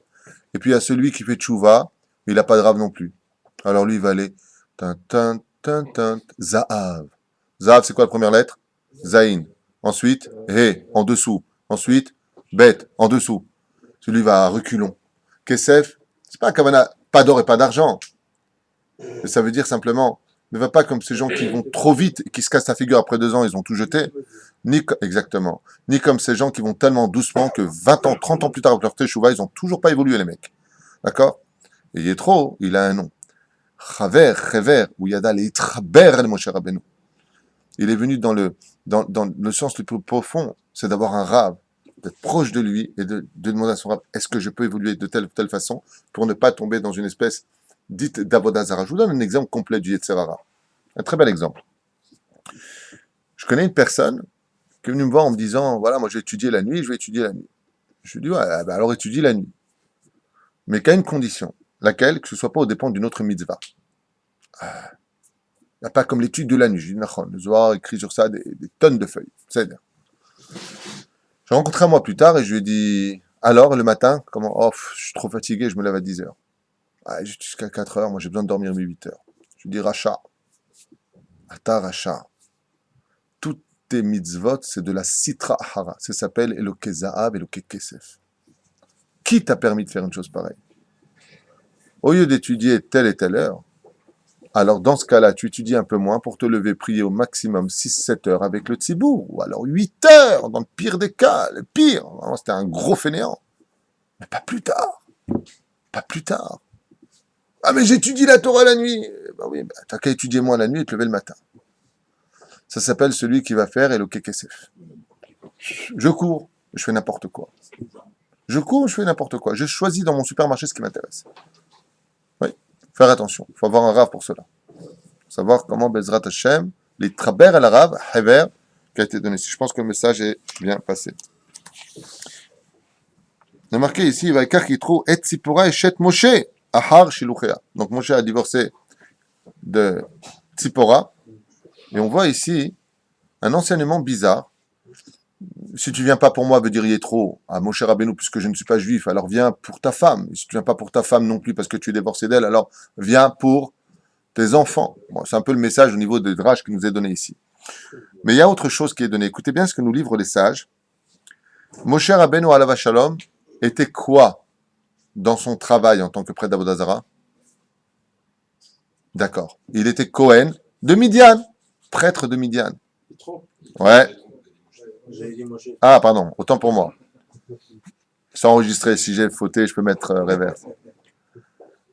Et puis il y a celui qui fait tchouva, mais il n'a pas de Rav non plus. Alors lui, il va aller Zahav. Zahav, c'est quoi la première lettre? Zaïn. Ensuite, He, en dessous. Ensuite, Bet, en dessous. Celui va à reculons. Kesef, c'est pas Kavana, pas d'or et pas d'argent. Mais ça veut dire simplement, ne va pas comme ces gens qui vont trop vite et qui se cassent la figure après 2 ans, ils ont tout jeté. Exactement. Ni comme ces gens qui vont tellement doucement que 20 ans, 30 ans plus tard, avec leur teshuva, ils ont toujours pas évolué, les mecs. D'accord? Et Yétro, il a un nom. Chaver, ou Yada Leitraber el Moshe Rabbeinu. Il est venu dans le sens le plus profond, c'est d'avoir un Rav, d'être proche de lui et de demander à son Rav, est-ce que je peux évoluer de telle ou telle façon pour ne pas tomber dans une espèce dite d'Avodazara. Je vous donne un exemple complet du Yetzer Hara. Un très bel exemple. Je connais une personne qui est venue me voir en me disant, voilà, moi je vais étudier la nuit, je vais étudier la nuit. Je lui dis, ouais, bah alors étudie la nuit. Mais qu'à une condition, laquelle, que ce ne soit pas aux dépens d'une autre mitzvah. Pas comme l'étude de la nuit. Je dis, Nachon, le Zohar écrit sur ça des tonnes de feuilles. C'est-à-dire. J'ai rencontré un mois plus tard et je lui ai dit, alors le matin, comment? Oh, je suis trop fatigué, je me lève à 10 heures. Ah, jusqu'à 4 heures, moi j'ai besoin de dormir 8 heures. Je lui dis, Racha. Ata Racha. Toutes tes mitzvot, c'est de la sitra hara. Ça s'appelle Eloke Zahav, Eloke Kesef. Qui t'a permis de faire une chose pareille? Au lieu d'étudier telle et telle heure, alors dans ce cas-là, tu étudies un peu moins pour te lever, prier au maximum 6-7 heures avec le tzibour, ou alors 8 heures, dans le pire des cas, le pire. C'était un gros fainéant. Mais pas plus tard. Pas plus tard. Ah mais j'étudie la Torah la nuit. Ben oui, ben, t'as qu'à étudier moins la nuit et te lever le matin. Ça s'appelle celui qui va faire Eloke Kesef. Je cours, je fais n'importe quoi. Je cours, je fais n'importe quoi. Je choisis dans mon supermarché ce qui m'intéresse. Oui, faire attention. Il faut avoir un rave pour cela. Savoir comment Bezrat Hashem, les traber à la rave, Hever, qui a été donné. Je pense que le message est bien passé. Il est marqué ici, il va écrire qu'il trouve Et Tzipora et Shet Moshe, Ahar Shiluchea. Donc Moshe a divorcé de Tzipora. Et on voit ici un enseignement bizarre. Si tu viens pas pour moi, veut dire Yétro, à Moshe Rabbeinu, puisque je ne suis pas juif, alors viens pour ta femme. Et si tu viens pas pour ta femme non plus, parce que tu es divorcé d'elle, alors viens pour tes enfants. Bon, c'est un peu le message au niveau des draches qui nous est donné ici. Mais il y a autre chose qui est donné. Écoutez bien ce que nous livrent les sages. Moshe Rabbeinu alav shalom était quoi dans son travail en tant que prêtre d'Avodah Zarah? D'accord. Il était Cohen de Midian, prêtre de Midian. Ouais. Ah, pardon, autant pour moi. C'est enregistré, si j'ai fauté, je peux mettre reverse.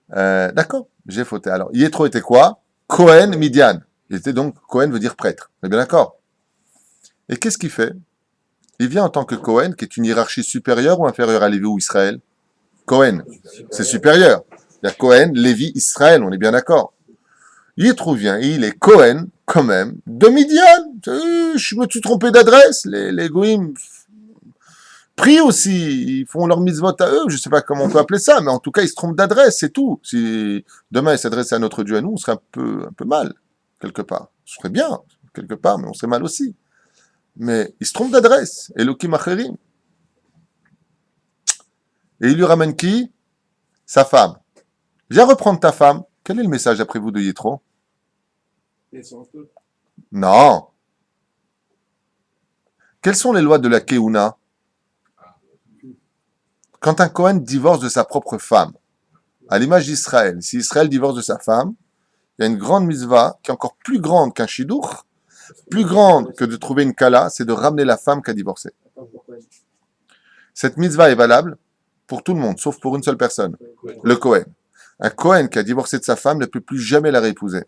D'accord, j'ai fauté. Alors, Yétro était quoi? Cohen Midian. Il était donc, Cohen veut dire prêtre. On est bien d'accord? Et qu'est-ce qu'il fait? Il vient en tant que Cohen, qui est une hiérarchie supérieure ou inférieure à Lévi ou Israël? Cohen, c'est supérieur. Il y a Cohen, Lévi, Israël, on est bien d'accord. Yétro vient, il est Cohen, quand même, de Midian. Je me suis trompé d'adresse. Les goïms prient aussi, ils font leur mitzvot à eux, je ne sais pas comment on peut appeler ça, mais en tout cas, ils se trompent d'adresse, c'est tout. Si demain, ils s'adressaient à notre Dieu, à nous, on serait un peu mal, quelque part. Ce serait bien, quelque part, mais on serait mal aussi. Mais ils se trompent d'adresse. Elokim Acherim. Et il lui ramène qui? Sa femme. Viens reprendre ta femme. Quel est le message après vous de Yétro? Non. Quelles sont les lois de la Keuna? Quand un Cohen divorce de sa propre femme, à l'image d'Israël, si Israël divorce de sa femme, il y a une grande mitzvah qui est encore plus grande qu'un shidduch, plus grande que de trouver une kala, c'est de ramener la femme qui a divorcé. Cette mitzvah est valable pour tout le monde, sauf pour une seule personne, le Cohen. Un Cohen qui a divorcé de sa femme ne peut plus jamais la réépouser.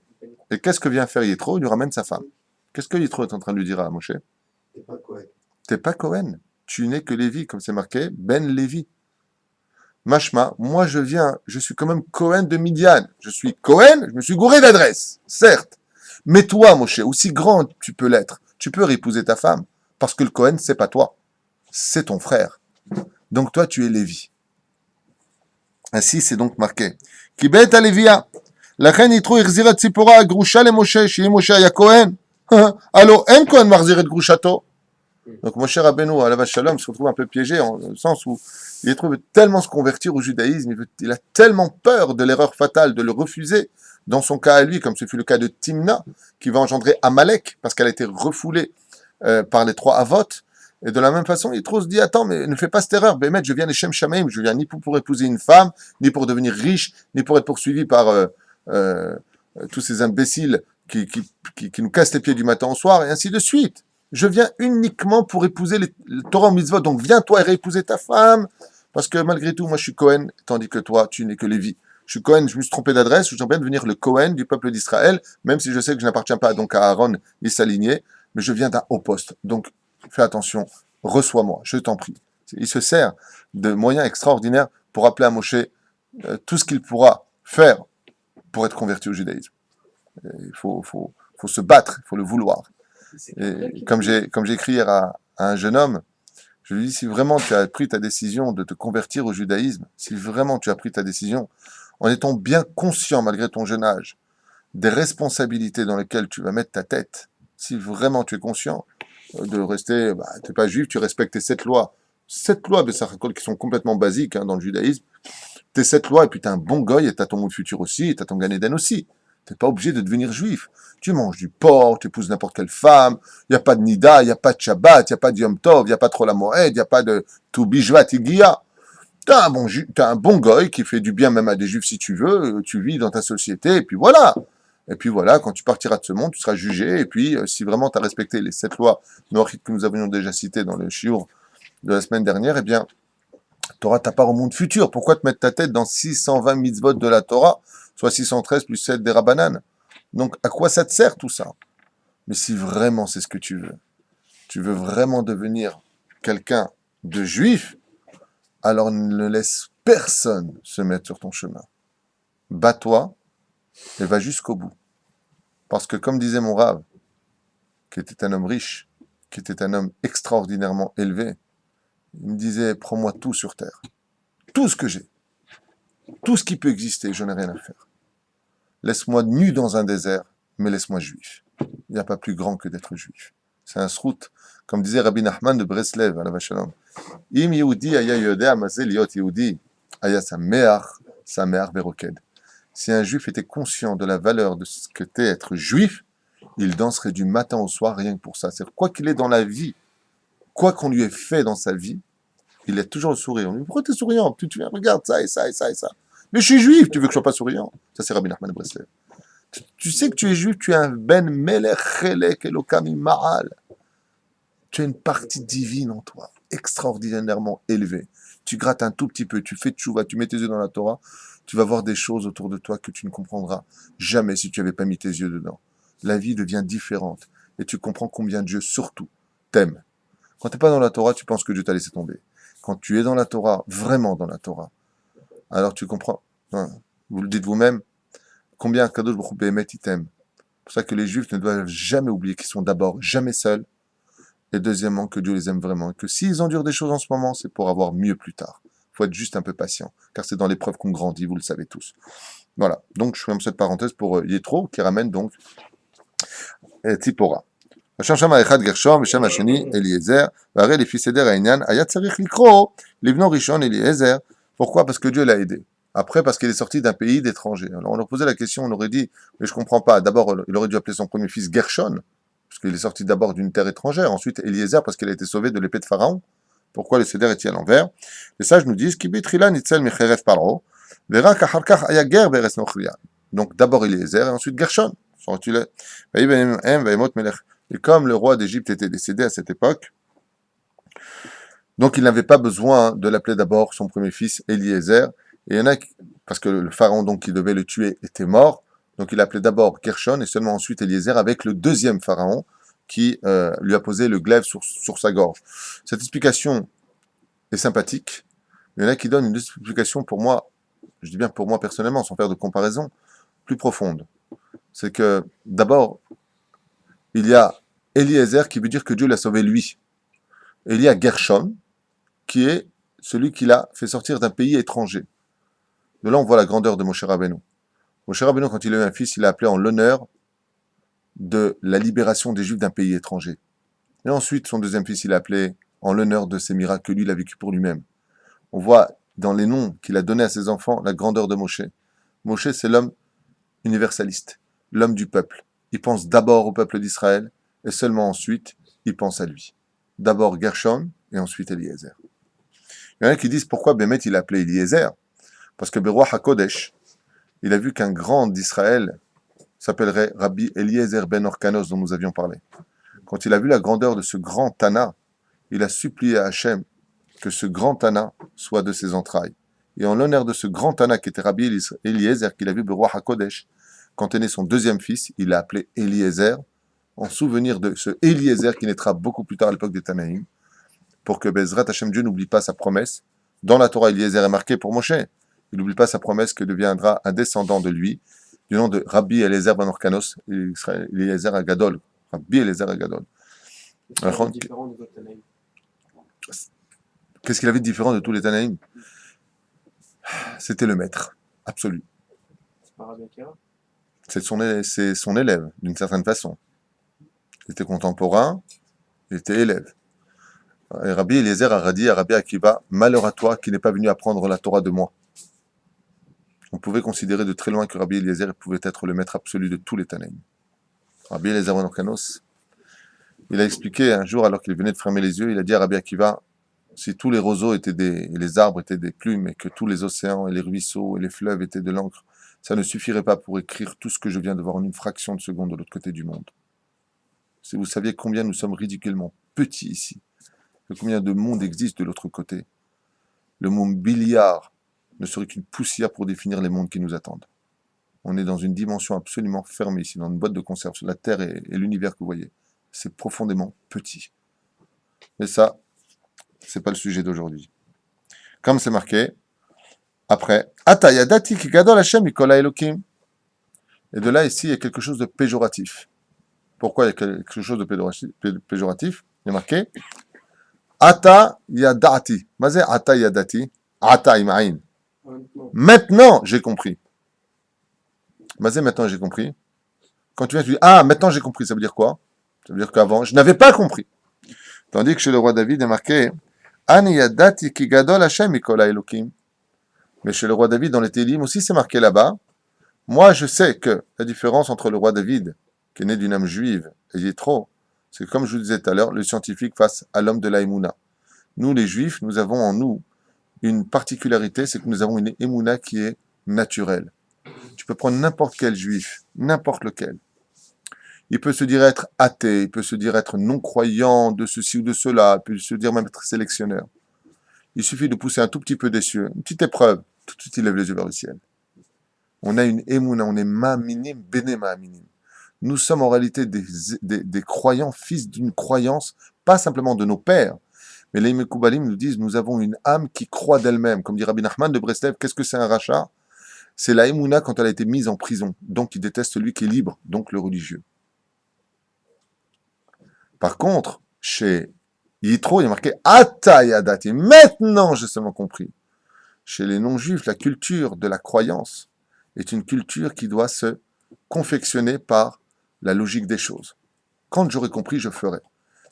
Et qu'est-ce que vient faire Yitro? Il lui ramène sa femme. Qu'est-ce que Yitro est en train de lui dire à Moshe? T'es pas Cohen. Tu n'es que Lévi, comme c'est marqué, Ben Lévi. Mashma, moi je suis quand même Cohen de Midian. Je suis Cohen, je me suis gouré d'adresse, certes. Mais toi, Moshe, aussi grand tu peux l'être, tu peux épouser ta femme, parce que le Cohen, c'est pas toi, c'est ton frère. Donc toi, tu es Lévi. Ainsi, c'est donc marqué. Kibet a Lévia. לכן יתרו החזירה ציפורה הגרושה למשה, שאם משה היה כהן, הלא אין כהן מחזיר את גרושתו. Donc Moshe Rabbeinu, alav shalom, se retrouve un peu piégé, en le sens où il veut tellement se convertir au judaïsme, il a tellement peur de l'erreur fatale, de le refuser, dans son cas à lui, comme ce fut le cas de Timna, qui va engendrer Amalek, parce qu'elle a été refoulée par les 3 Avot. Et de la même façon, Yitro se dit, attends, mais ne fais pas cette erreur, Bémet, je viens les Shem Shamaim, je viens ni pour épouser une femme, ni pour devenir riche, ni pour être poursuivi par tous ces imbéciles qui nous cassent les pieds du matin au soir, et ainsi de suite. Je viens uniquement pour épouser le Torah en mitzvot. Donc viens toi et réépouser ta femme. Parce que malgré tout, moi je suis Cohen, tandis que toi, tu n'es que Lévi. Je suis Cohen, je me suis trompé d'adresse, je suis en train de devenir le Cohen du peuple d'Israël, même si je sais que je n'appartiens pas donc à Aaron ni sa lignée, mais je viens d'un haut poste. Donc fais attention, reçois-moi, je t'en prie. Il se sert de moyens extraordinaires pour appeler à Moshe tout ce qu'il pourra faire pour être converti au judaïsme. Il faut se battre, il faut le vouloir. Et comme j'ai écrit hier à un jeune homme, je lui dis, si vraiment tu as pris ta décision de te convertir au judaïsme, si vraiment tu as pris ta décision, en étant bien conscient, malgré ton jeune âge, des responsabilités dans lesquelles tu vas mettre ta tête, si vraiment tu es conscient de rester, tu n'es pas juif, tu respectes tes 7 lois. 7 lois, qui sont complètement basiques dans le judaïsme. Tes 7 lois, et puis tu as un bon goy, et tu as ton monde futur aussi, et tu as ton Gan Eden aussi. Tu n'es pas obligé de devenir juif. Tu manges du porc, tu épouses n'importe quelle femme, il n'y a pas de Nida, il n'y a pas de Shabbat, il n'y a pas de Yom Tov, il n'y a pas de Rola Moed, il n'y a pas de Toubi Shvat Igia. T'as un bon goy qui fait du bien même à des juifs si tu veux, tu vis dans ta société, et puis voilà. Et puis voilà, quand tu partiras de ce monde, tu seras jugé, et puis si vraiment tu as respecté les 7 lois noachites que nous avions déjà citées dans le shiur de la semaine dernière, eh bien, tu auras ta part au monde futur. Pourquoi te mettre ta tête dans 620 mitzvot de la Torah, soit 613 plus 7 des Rabbanan? Donc, à quoi ça te sert tout ça? Mais si vraiment c'est ce que tu veux vraiment devenir quelqu'un de juif, alors ne laisse personne se mettre sur ton chemin. Bats-toi et va jusqu'au bout. Parce que comme disait mon Rav, qui était un homme riche, qui était un homme extraordinairement élevé, il me disait, prends-moi tout sur terre. Tout ce que j'ai. Tout ce qui peut exister, je n'ai rien à faire. Laisse-moi nu dans un désert, mais laisse-moi juif. Il n'y a pas plus grand que d'être juif. C'est un srout, comme disait Rabbi Nachman de Breslev, à la Vachalom. Im Yehudi aya yodea mazeh liot Yehudi, aya sameach beroked. Si un juif était conscient de la valeur de ce qu'était être juif, il danserait du matin au soir rien que pour ça. C'est-à-dire, quoi qu'il ait dans la vie, quoi qu'on lui ait fait dans sa vie, il est toujours le sourire. On lui dit, pourquoi tu es souriant? Tu viens, regarde ça et ça et ça et ça. Mais je suis juif, tu veux que je sois pas souriant? Ça, c'est Rabbi Nachman de Breslev. Tu sais que tu es juif, tu es un ben melech chelek elokam ima'al. Tu as une partie divine en toi, extraordinairement élevée. Tu grattes un tout petit peu, tu fais tchouva, tu mets tes yeux dans la Torah, tu vas voir des choses autour de toi que tu ne comprendras jamais si tu n'avais pas mis tes yeux dedans. La vie devient différente et tu comprends combien Dieu, surtout, t'aime. Quand tu n'es pas dans la Torah, tu penses que Dieu t'a laissé tomber. Quand tu es dans la Torah, vraiment dans la Torah, alors tu comprends. Vous le dites vous-même, combien Kadosh Baruch Hu Behemet il t'aime. C'est pour ça que les Juifs ne doivent jamais oublier qu'ils sont d'abord jamais seuls, et deuxièmement que Dieu les aime vraiment. Et que s'ils endurent des choses en ce moment, c'est pour avoir mieux plus tard. Il faut être juste un peu patient, car c'est dans l'épreuve qu'on grandit, vous le savez tous. Voilà, donc je ferme cette parenthèse pour Yitro, qui ramène donc Tzipora. השם שם האחד גרשום ושם השני אליעזר, והרי לפי סדר העניין היה צריך לקרוא לבנו ראשון אליעזר. Pourquoi? Parce que Dieu l'a aidé. Après, parce qu'il est sorti d'un pays d'étrangers. Alors on leur posait la question, on aurait dit, mais je comprends pas. D'abord, il aurait dû appeler son premier fils Gershon, parce qu'il est sorti d'abord d'une terre étrangère. Ensuite, Eliezer, parce qu'il a été sauvé de l'épée de Pharaon. Pourquoi le Seder est-il à l'envers? Les sages nous disent Ki bitrila nitzel mecheref paro, verak achar kach aya ger beres nochria. Donc d'abord Eliezer et ensuite Gershon. Et comme le roi d'Égypte était décédé à cette époque, donc il n'avait pas besoin de l'appeler d'abord son premier fils Eliezer. Et il y en a parce que le pharaon donc qui devait le tuer était mort, donc il appelait d'abord Gershon et seulement ensuite Eliezer avec le deuxième pharaon qui lui a posé le glaive sur sa gorge. Cette explication est sympathique. Il y en a qui donnent une explication pour moi, je dis bien pour moi personnellement, sans faire de comparaison, plus profonde. C'est que d'abord, il y a Eliezer qui veut dire que Dieu l'a sauvé lui. Et il y a Gershon qui est celui qui l'a fait sortir d'un pays étranger. De là, on voit la grandeur de Moshe Rabbeinu. Moshe Rabbeinu, quand il a eu un fils, il l'a appelé en l'honneur de la libération des Juifs d'un pays étranger. Et ensuite, son deuxième fils, il l'a appelé en l'honneur de ces miracles que lui, il a vécu pour lui-même. On voit dans les noms qu'il a donnés à ses enfants la grandeur de Moshe. Moshe, c'est l'homme universaliste, l'homme du peuple. Il pense d'abord au peuple d'Israël et seulement ensuite, il pense à lui. D'abord Gershon et ensuite Eliezer. Il y en a qui disent pourquoi Bémet il a appelé Eliezer? Parce que Beroach HaKodesh, il a vu qu'un grand d'Israël s'appellerait Rabbi Eliezer ben Orkanos dont nous avions parlé. Quand il a vu la grandeur de ce grand Tana, il a supplié à Hachem que ce grand Tana soit de ses entrailles. Et en l'honneur de ce grand Tana qui était Rabbi Eliezer, qu'il a vu Beroach HaKodesh, quand est né son deuxième fils, il l'a appelé Eliezer, en souvenir de ce Eliezer qui naîtra beaucoup plus tard à l'époque des Tanaïm, pour que Bezrat Hachem Dieu n'oublie pas sa promesse. Dans la Torah, Eliezer est marqué pour Moshe. Il n'oublie pas sa promesse que deviendra un descendant de lui, du nom de Rabbi Eliezer ben Orkanos, Eliezer Agadol. Rabbi Eliezer Agadol. Qu'est-ce qu'il avait de différent de tous les Tanaïm? C'était le maître, absolu. C'est son élève, d'une certaine façon. Il était contemporain, il était élève. Et Rabbi Eliezer a dit à Rabbi Akiva, malheur à toi qui n'es pas venu apprendre la Torah de moi. On pouvait considérer de très loin que Rabbi Eliezer pouvait être le maître absolu de tous les Tanaïm. Rabbi Eliezer ben Orkanos, il a expliqué un jour, alors qu'il venait de fermer les yeux, il a dit à Rabbi Akiva, si tous les roseaux étaient et les arbres étaient des plumes, et que tous les océans et les ruisseaux et les fleuves étaient de l'encre, ça ne suffirait pas pour écrire tout ce que je viens de voir en une fraction de seconde de l'autre côté du monde. Si vous saviez combien nous sommes ridiculement petits ici, et combien de monde existe de l'autre côté, le mot milliard ne serait qu'une poussière pour définir les mondes qui nous attendent. On est dans une dimension absolument fermée ici, dans une boîte de conserve, sur la Terre et l'univers que vous voyez. C'est profondément petit. Et ça, c'est pas le sujet d'aujourd'hui. Comme c'est marqué, après, Ata yadati ki gadol Hashem mikol haElokim. Et de là, ici, il y a quelque chose de péjoratif. Pourquoi il y a quelque chose de péjoratif? Il y a marqué, Ata yadati. Mazé Ata yadati. Ata imain. Maintenant, j'ai compris. Mazé, maintenant, j'ai compris. Quand tu viens, tu dis, ah, maintenant, j'ai compris. Ça veut dire quoi? Ça veut dire qu'avant, je n'avais pas compris. Tandis que chez le roi David, il y a marqué, Ani yadati ki gadol Hashem mikol haElokim. Mais chez le roi David, dans les Télim aussi, c'est marqué là-bas. Moi, je sais que la différence entre le roi David, qui est né d'une âme juive, et Yitro, c'est comme je vous disais tout à l'heure, le scientifique face à l'homme de la Emouna. Nous, les juifs, nous avons en nous une particularité, c'est que nous avons une Emouna qui est naturelle. Tu peux prendre n'importe quel juif, n'importe lequel. Il peut se dire être athée, il peut se dire être non-croyant de ceci ou de cela, il peut se dire même être sélectionneur. Il suffit de pousser un tout petit peu des cieux, une petite épreuve, tout de suite il lève les yeux vers le ciel. On a une émouna, on est ma minime, béné ma minime. Nous sommes en réalité des croyants, fils d'une croyance, pas simplement de nos pères, mais les Mekoubalim nous disent, nous avons une âme qui croit d'elle-même. Comme dit Rabbi Nachman de Breslev, qu'est-ce que c'est un rachat? C'est la émouna quand elle a été mise en prison, donc il déteste celui qui est libre, donc le religieux. Par contre, chez Yitro, il y a marqué Ata yadati. Maintenant, j'ai seulement compris. Chez les non-juifs, la culture de la croyance est une culture qui doit se confectionner par la logique des choses. Quand j'aurai compris, je ferai.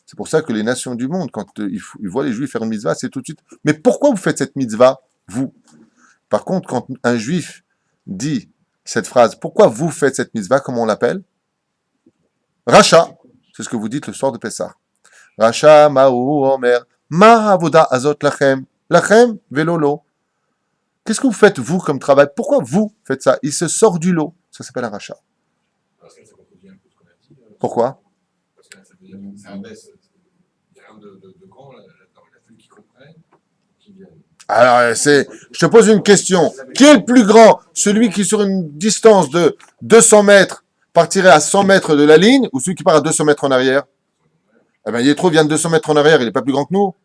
C'est pour ça que les nations du monde, quand ils voient les juifs faire une mitzvah, c'est tout de suite « Mais pourquoi vous faites cette mitzvah, vous ?» Par contre, quand un juif dit cette phrase « Pourquoi vous faites cette mitzvah ?» Comment on l'appelle? Racha. C'est ce que vous dites le soir de Pessah. Racha Maou Omer Ma avoda azot lachem. Lachem velolo. Qu'est-ce que vous faites, vous, comme travail? Pourquoi vous faites ça? Il se sort du lot. Ça s'appelle un rachat. Parce que ça contredit un peu ce qu'on a dit. Pourquoi? Parce que ça veut dire que c'est un baisse. Il y a rien de grand là-dedans. Il a fallu qu'ils comprennent, qu'ils viennent. Alors, je te pose une question. Qui est le plus grand? Celui qui, sur une distance de 200 mètres, partirait à 100 mètres de la ligne, ou celui qui part à 200 mètres en arrière? Eh ben, Yétro vient de 200 mètres en arrière, il n'est pas plus grand que nous.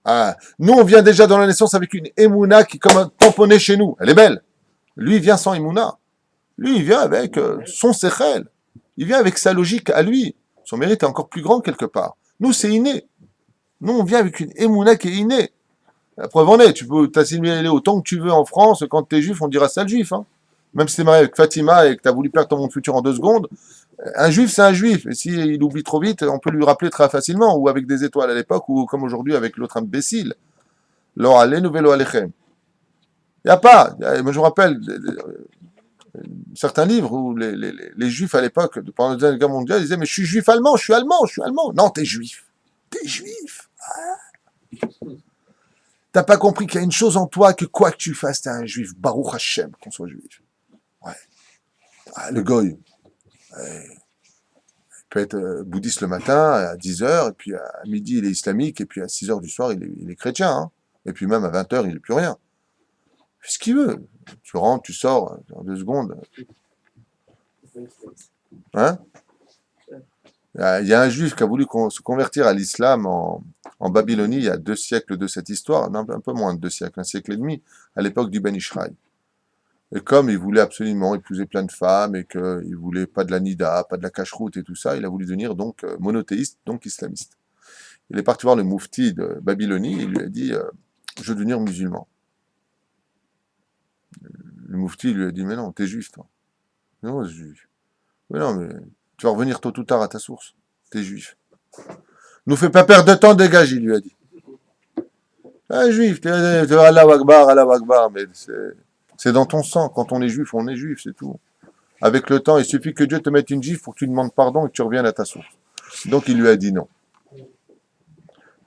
Ah. Nous, on vient déjà dans la naissance avec une Emouna qui est comme un tamponné chez nous. Elle est belle. Lui, il vient sans Emouna. Lui, il vient avec son Sechel. Il vient avec sa logique à lui. Son mérite est encore plus grand quelque part. Nous, c'est inné. Nous, on vient avec une Emouna qui est innée. La preuve en est, tu peux t'assimiler autant que tu veux en France. Quand tu es juif, on dira sale juif. Hein. Même si tu es marié avec Fatima et que tu as voulu perdre ton monde futur en 2 secondes, un juif, c'est un juif. Et s'il oublie trop vite, on peut lui rappeler très facilement, ou avec des étoiles à l'époque, ou comme aujourd'hui avec l'autre imbécile. Lo alenu velo alechem. Il n'y a pas. Moi, je me rappelle certains livres où les juifs à l'époque, pendant la Deuxième Guerre mondiale, ils disaient: mais je suis juif allemand, je suis allemand, je suis allemand. Non, t'es juif. T'es juif. T'as pas compris qu'il y a une chose en toi, que quoi que tu fasses, t'es un juif. Baruch Hashem, qu'on soit juif. Ouais. Ah, le goy. Ouais. Il peut être bouddhiste le matin à 10h, et puis à midi il est islamique, et puis à 6h du soir il est chrétien. Hein. Et puis même à 20h il n'est plus rien. Il fait ce qu'il veut. Tu rentres, tu sors en 2 secondes. Hein? Il y a un juif qui a voulu se convertir à l'islam en Babylonie il y a 2 siècles de cette histoire, non, un peu moins de 2 siècles, 1 siècle et demi, à l'époque du Ben Ishraï. Et comme il voulait absolument épouser plein de femmes et qu'il voulait pas de la nida, pas de la cacheroute et tout ça, il a voulu devenir donc monothéiste, donc islamiste. Il est parti voir le moufti de Babylonie et il lui a dit je veux devenir musulman. Le moufti lui a dit mais non, t'es juif toi. Non, je suis juif. Mais non, mais tu vas revenir tôt ou tard à ta source. T'es juif. Nous fais pas perdre de temps, dégage, il lui a dit. Ah, juif, t'es Allah Akbar, mais c'est dans ton sang. Quand on est juif, c'est tout. Avec le temps, il suffit que Dieu te mette une gifle pour que tu demandes pardon et que tu reviennes à ta source. Donc il lui a dit non.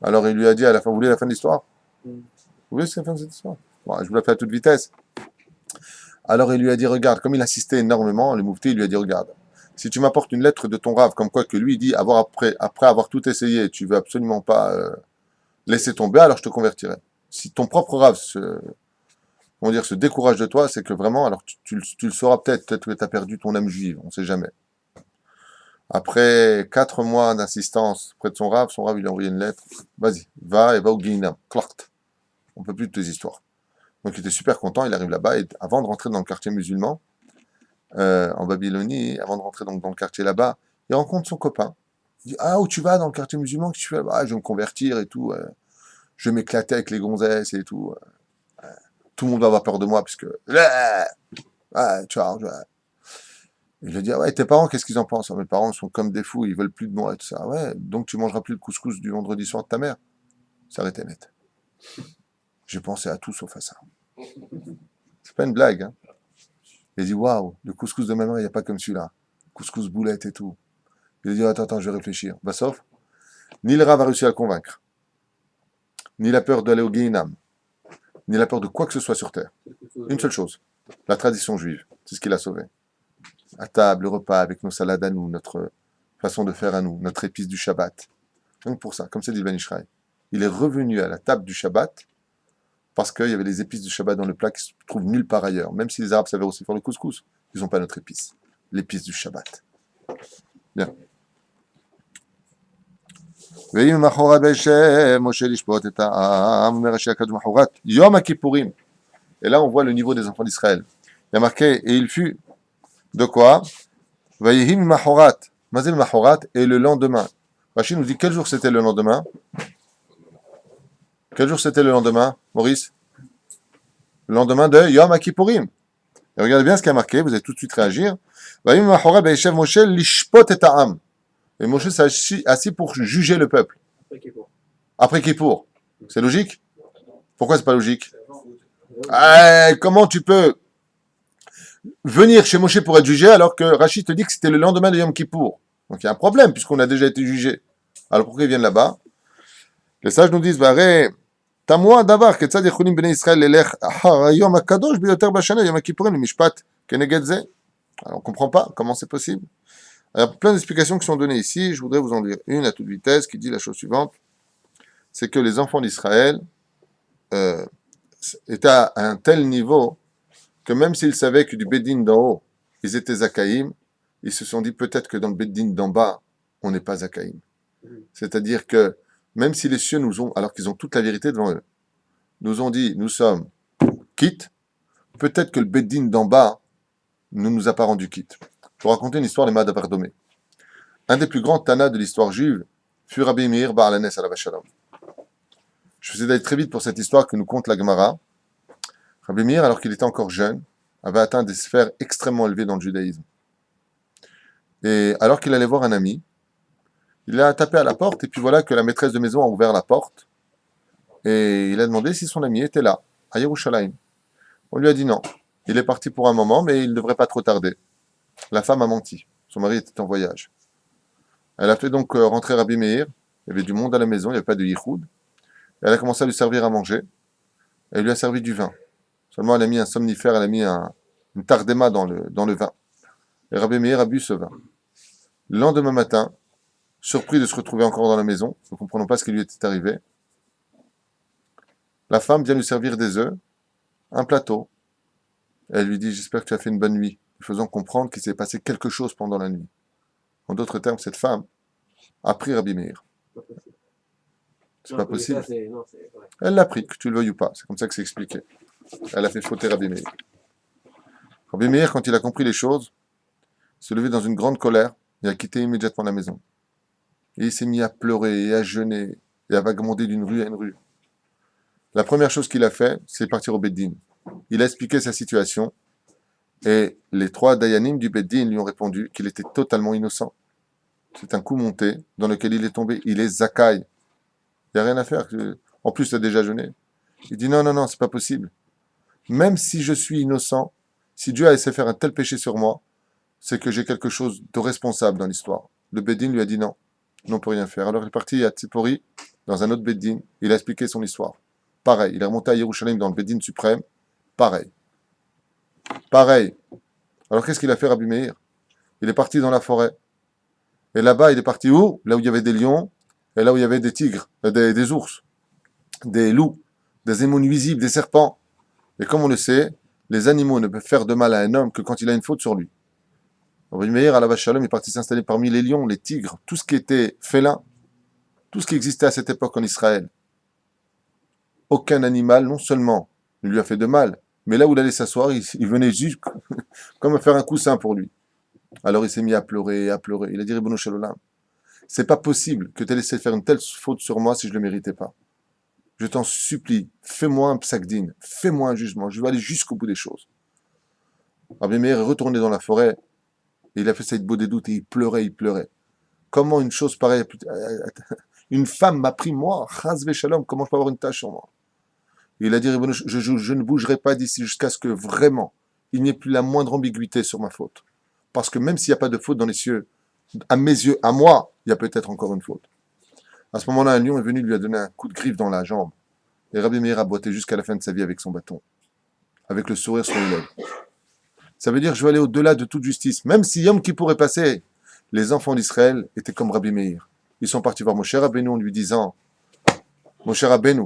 Alors il lui a dit à la fin, vous voulez la fin de l'histoire? Vous voulez la fin de cette histoire? Bon, je vous la fais à toute vitesse. Alors il lui a dit, regarde, comme il insistait énormément, le moufti, il lui a dit, regarde, si tu m'apportes une lettre de ton rave, comme quoi que lui dit, après avoir tout essayé, tu veux absolument pas laisser tomber, alors je te convertirai. Si ton propre rave se décourage de toi, c'est que vraiment, alors tu le sauras peut-être que tu as perdu ton âme juive, on ne sait jamais. Après 4 mois d'insistance près de son rave il lui a envoyé une lettre, vas-y, va au Guinam, clact, on ne peut plus de tes histoires. Donc il était super content, il arrive là-bas, et avant de rentrer dans le quartier musulman, en Babylonie, avant de rentrer donc dans le quartier là-bas, il rencontre son copain. Il dit, ah, où tu vas dans le quartier musulman? Qu'est-ce que tu fais? Ah, je vais me convertir et tout, je vais m'éclater avec les gonzesses et tout. Tout le monde va avoir peur de moi, puisque... tu vois, il lui dit, ah ouais, tes parents, qu'est-ce qu'ils en pensent? Mes parents sont comme des fous, ils veulent plus de moi et tout ça. Ouais, donc tu mangeras plus le couscous du vendredi soir de ta mère. Ça arrêtait net. J'ai pensé à tout sauf à ça. C'est pas une blague, hein. Il a dit, waouh, le couscous de ma mère, il n'y a pas comme celui-là. Couscous boulette et tout. Il a dit, attends, je vais réfléchir. Bah, sauf, ni le Rav a réussi à le convaincre, ni la peur d'aller au Guéhinam, ni la peur de quoi que ce soit sur terre. Une seule chose, la tradition juive. C'est ce qui l'a sauvé. À table, le repas, avec nos salades à nous, notre façon de faire à nous, notre épice du Shabbat. Donc pour ça, comme c'est dit le Ben Ishraï, il est revenu à la table du Shabbat parce qu'il y avait les épices du Shabbat dans le plat qui se trouvent nulle part ailleurs. Même si les Arabes savaient aussi faire le couscous, ils n'ont pas notre épice. L'épice du Shabbat. Bien. Et là, on voit le niveau des enfants d'Israël. Il y a marqué, et il fut de quoi? Vayihim mahorat. Mazil mahorat, et le lendemain. Rachid nous dit quel jour c'était le lendemain? Quel jour c'était le lendemain, Maurice? Le lendemain de Yom Kippourim. Et regardez bien ce qui a marqué, vous allez tout de suite réagir. Vayihim mahorat, Vaïchev Moshe, lishpot et ta'am. Et Moshe s'est assis pour juger le peuple. Après Kippour. C'est logique? Pourquoi c'est pas logique? Comment tu peux venir chez Moshe pour être jugé alors que Rachid te dit que c'était le lendemain de Yom Kippour? Donc il y a un problème puisqu'on a déjà été jugé. Alors pourquoi ils viennent là-bas? Les sages nous disent, Varé, Tamoa davar, ketzad yechulim bnei Israël lelech achar hayom hakadosh biyoter bashana yom kippurim mishpat keneged ze. Alors, on ne comprend pas comment c'est possible. Il y a plein d'explications qui sont données ici. Je voudrais vous en lire une à toute vitesse qui dit la chose suivante. C'est que les enfants d'Israël étaient à un tel niveau que même s'ils savaient que du Bédine d'en haut, ils étaient Zakaïm, ils se sont dit peut-être que dans le Bédine d'en bas, on n'est pas Zakaïm. C'est-à-dire que même si les cieux nous ont, alors qu'ils ont toute la vérité devant eux, nous ont dit nous sommes quittes, peut-être que le Bédine d'en bas ne nous a pas rendu quittes. Je vais vous raconter une histoire des Mad Avardomé. Un des plus grands tanas de l'histoire juive fut Rabbi Meir Baal Hanes alav shalom. Je faisais d'aller très vite pour cette histoire que nous conte la Gemara. Rabbi Meir, alors qu'il était encore jeune, avait atteint des sphères extrêmement élevées dans le judaïsme. Et alors qu'il allait voir un ami, il a tapé à la porte, et puis voilà que la maîtresse de maison a ouvert la porte, et il a demandé si son ami était là, à Yerushalayim. On lui a dit non. Il est parti pour un moment, mais il ne devrait pas trop tarder. La femme a menti. Son mari était en voyage. Elle a fait donc rentrer Rabbi Meir. Il y avait du monde à la maison, il n'y avait pas de yichoud. Elle a commencé à lui servir à manger. Elle lui a servi du vin. Seulement, elle a mis un somnifère, elle a mis une tardema dans le vin. Et Rabbi Meir a bu ce vin. Le lendemain matin, surpris de se retrouver encore dans la maison, ne comprenant pas ce qui lui était arrivé, la femme vient lui servir des œufs, un plateau. Et elle lui dit, j'espère que tu as fait une bonne nuit, lui faisant comprendre qu'il s'est passé quelque chose pendant la nuit. En d'autres termes, cette femme a pris Rabbi Meir. C'est pas possible. Elle l'a pris, que tu le veuilles ou pas. C'est comme ça que c'est expliqué. Elle a fait fauter Rabbi Meir. Rabbi Meir, quand il a compris les choses, s'est levé dans une grande colère et a quitté immédiatement la maison. Et il s'est mis à pleurer et à jeûner et à vagabonder d'une rue à une rue. La première chose qu'il a fait, c'est partir au Beddin. Il a expliqué sa situation et les 3 Dayanim du Beddin lui ont répondu qu'il était totalement innocent. C'est un coup monté dans lequel il est tombé. Il est Zakai. Il n'y a rien à faire. En plus, il a déjà jeûné. Il dit non, c'est pas possible. Même si je suis innocent, si Dieu a laissé faire un tel péché sur moi, c'est que j'ai quelque chose de responsable dans l'histoire. Le Beddin lui a dit non, on ne peut rien faire. Alors il est parti à Tzipori, dans un autre Beddin, il a expliqué son histoire. Pareil, il est remonté à Yerushalayim dans le Beddin suprême, pareil. Alors qu'est-ce qu'il a fait Rabbi Meir? Il est parti dans la forêt. Et là-bas, il est parti où? Là où il y avait des lions, et là où il y avait des tigres, des ours, des loups, des animaux nuisibles, des serpents. Et comme on le sait, les animaux ne peuvent faire de mal à un homme que quand il a une faute sur lui. Rabbi Meir, alav shalom, est parti s'installer parmi les lions, les tigres, tout ce qui était félin, tout ce qui existait à cette époque en Israël. Aucun animal, non seulement ne lui a fait de mal, mais là où il allait s'asseoir, il venait juste comme faire un coussin pour lui. Alors il s'est mis à pleurer. Il a dit, Ribono shel olam, c'est pas possible que tu aies laissé faire une telle faute sur moi si je ne le méritais pas. Je t'en supplie, fais-moi un psakdin, fais-moi un jugement, je vais aller jusqu'au bout des choses. Rabbi Meir est retourné dans la forêt, et il a fait cette beau des doutes, et il pleurait. Comment une chose pareille, une femme m'a pris moi, chas v'shalom, comment je peux avoir une tâche sur moi? Et il a dit, je ne bougerai pas d'ici jusqu'à ce que vraiment, il n'y ait plus la moindre ambiguïté sur ma faute. Parce que même s'il n'y a pas de faute dans les cieux, à mes yeux, à moi, il y a peut-être encore une faute. À ce moment-là, un lion est venu lui a donné un coup de griffe dans la jambe. Et Rabbi Meir a boité jusqu'à la fin de sa vie avec son bâton, avec le sourire sur les lèvres. Ça veut dire que je vais aller au-delà de toute justice. Même si Yom Kippour est passé, les enfants d'Israël étaient comme Rabbi Meir. Ils sont partis voir Moshe Rabbeinu en lui disant, Moshe Rabbeinu,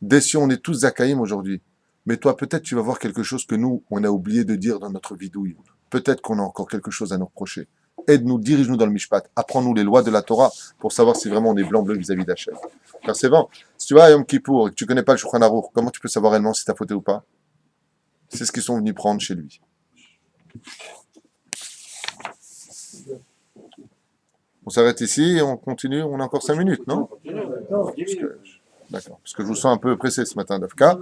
déçus, on est tous Zakaïm aujourd'hui. Mais toi, peut-être tu vas voir quelque chose que nous, on a oublié de dire dans notre vidouille. Peut-être qu'on a encore quelque chose à nous reprocher. Aide-nous, dirige-nous dans le Mishpat. Apprends-nous les lois de la Torah pour savoir si vraiment on est blanc-bleu vis-à-vis d'Hachem. Car c'est bon. Si tu vas à Yom Kippour et que tu ne connais pas le Shulchan Aruch, comment tu peux savoir réellement si tu as fauté ou pas? C'est ce qu'ils sont venus prendre chez lui. On s'arrête ici et on continue. On a encore 5 minutes, non? D'accord. Parce que je vous sens un peu pressé ce matin, Dafka.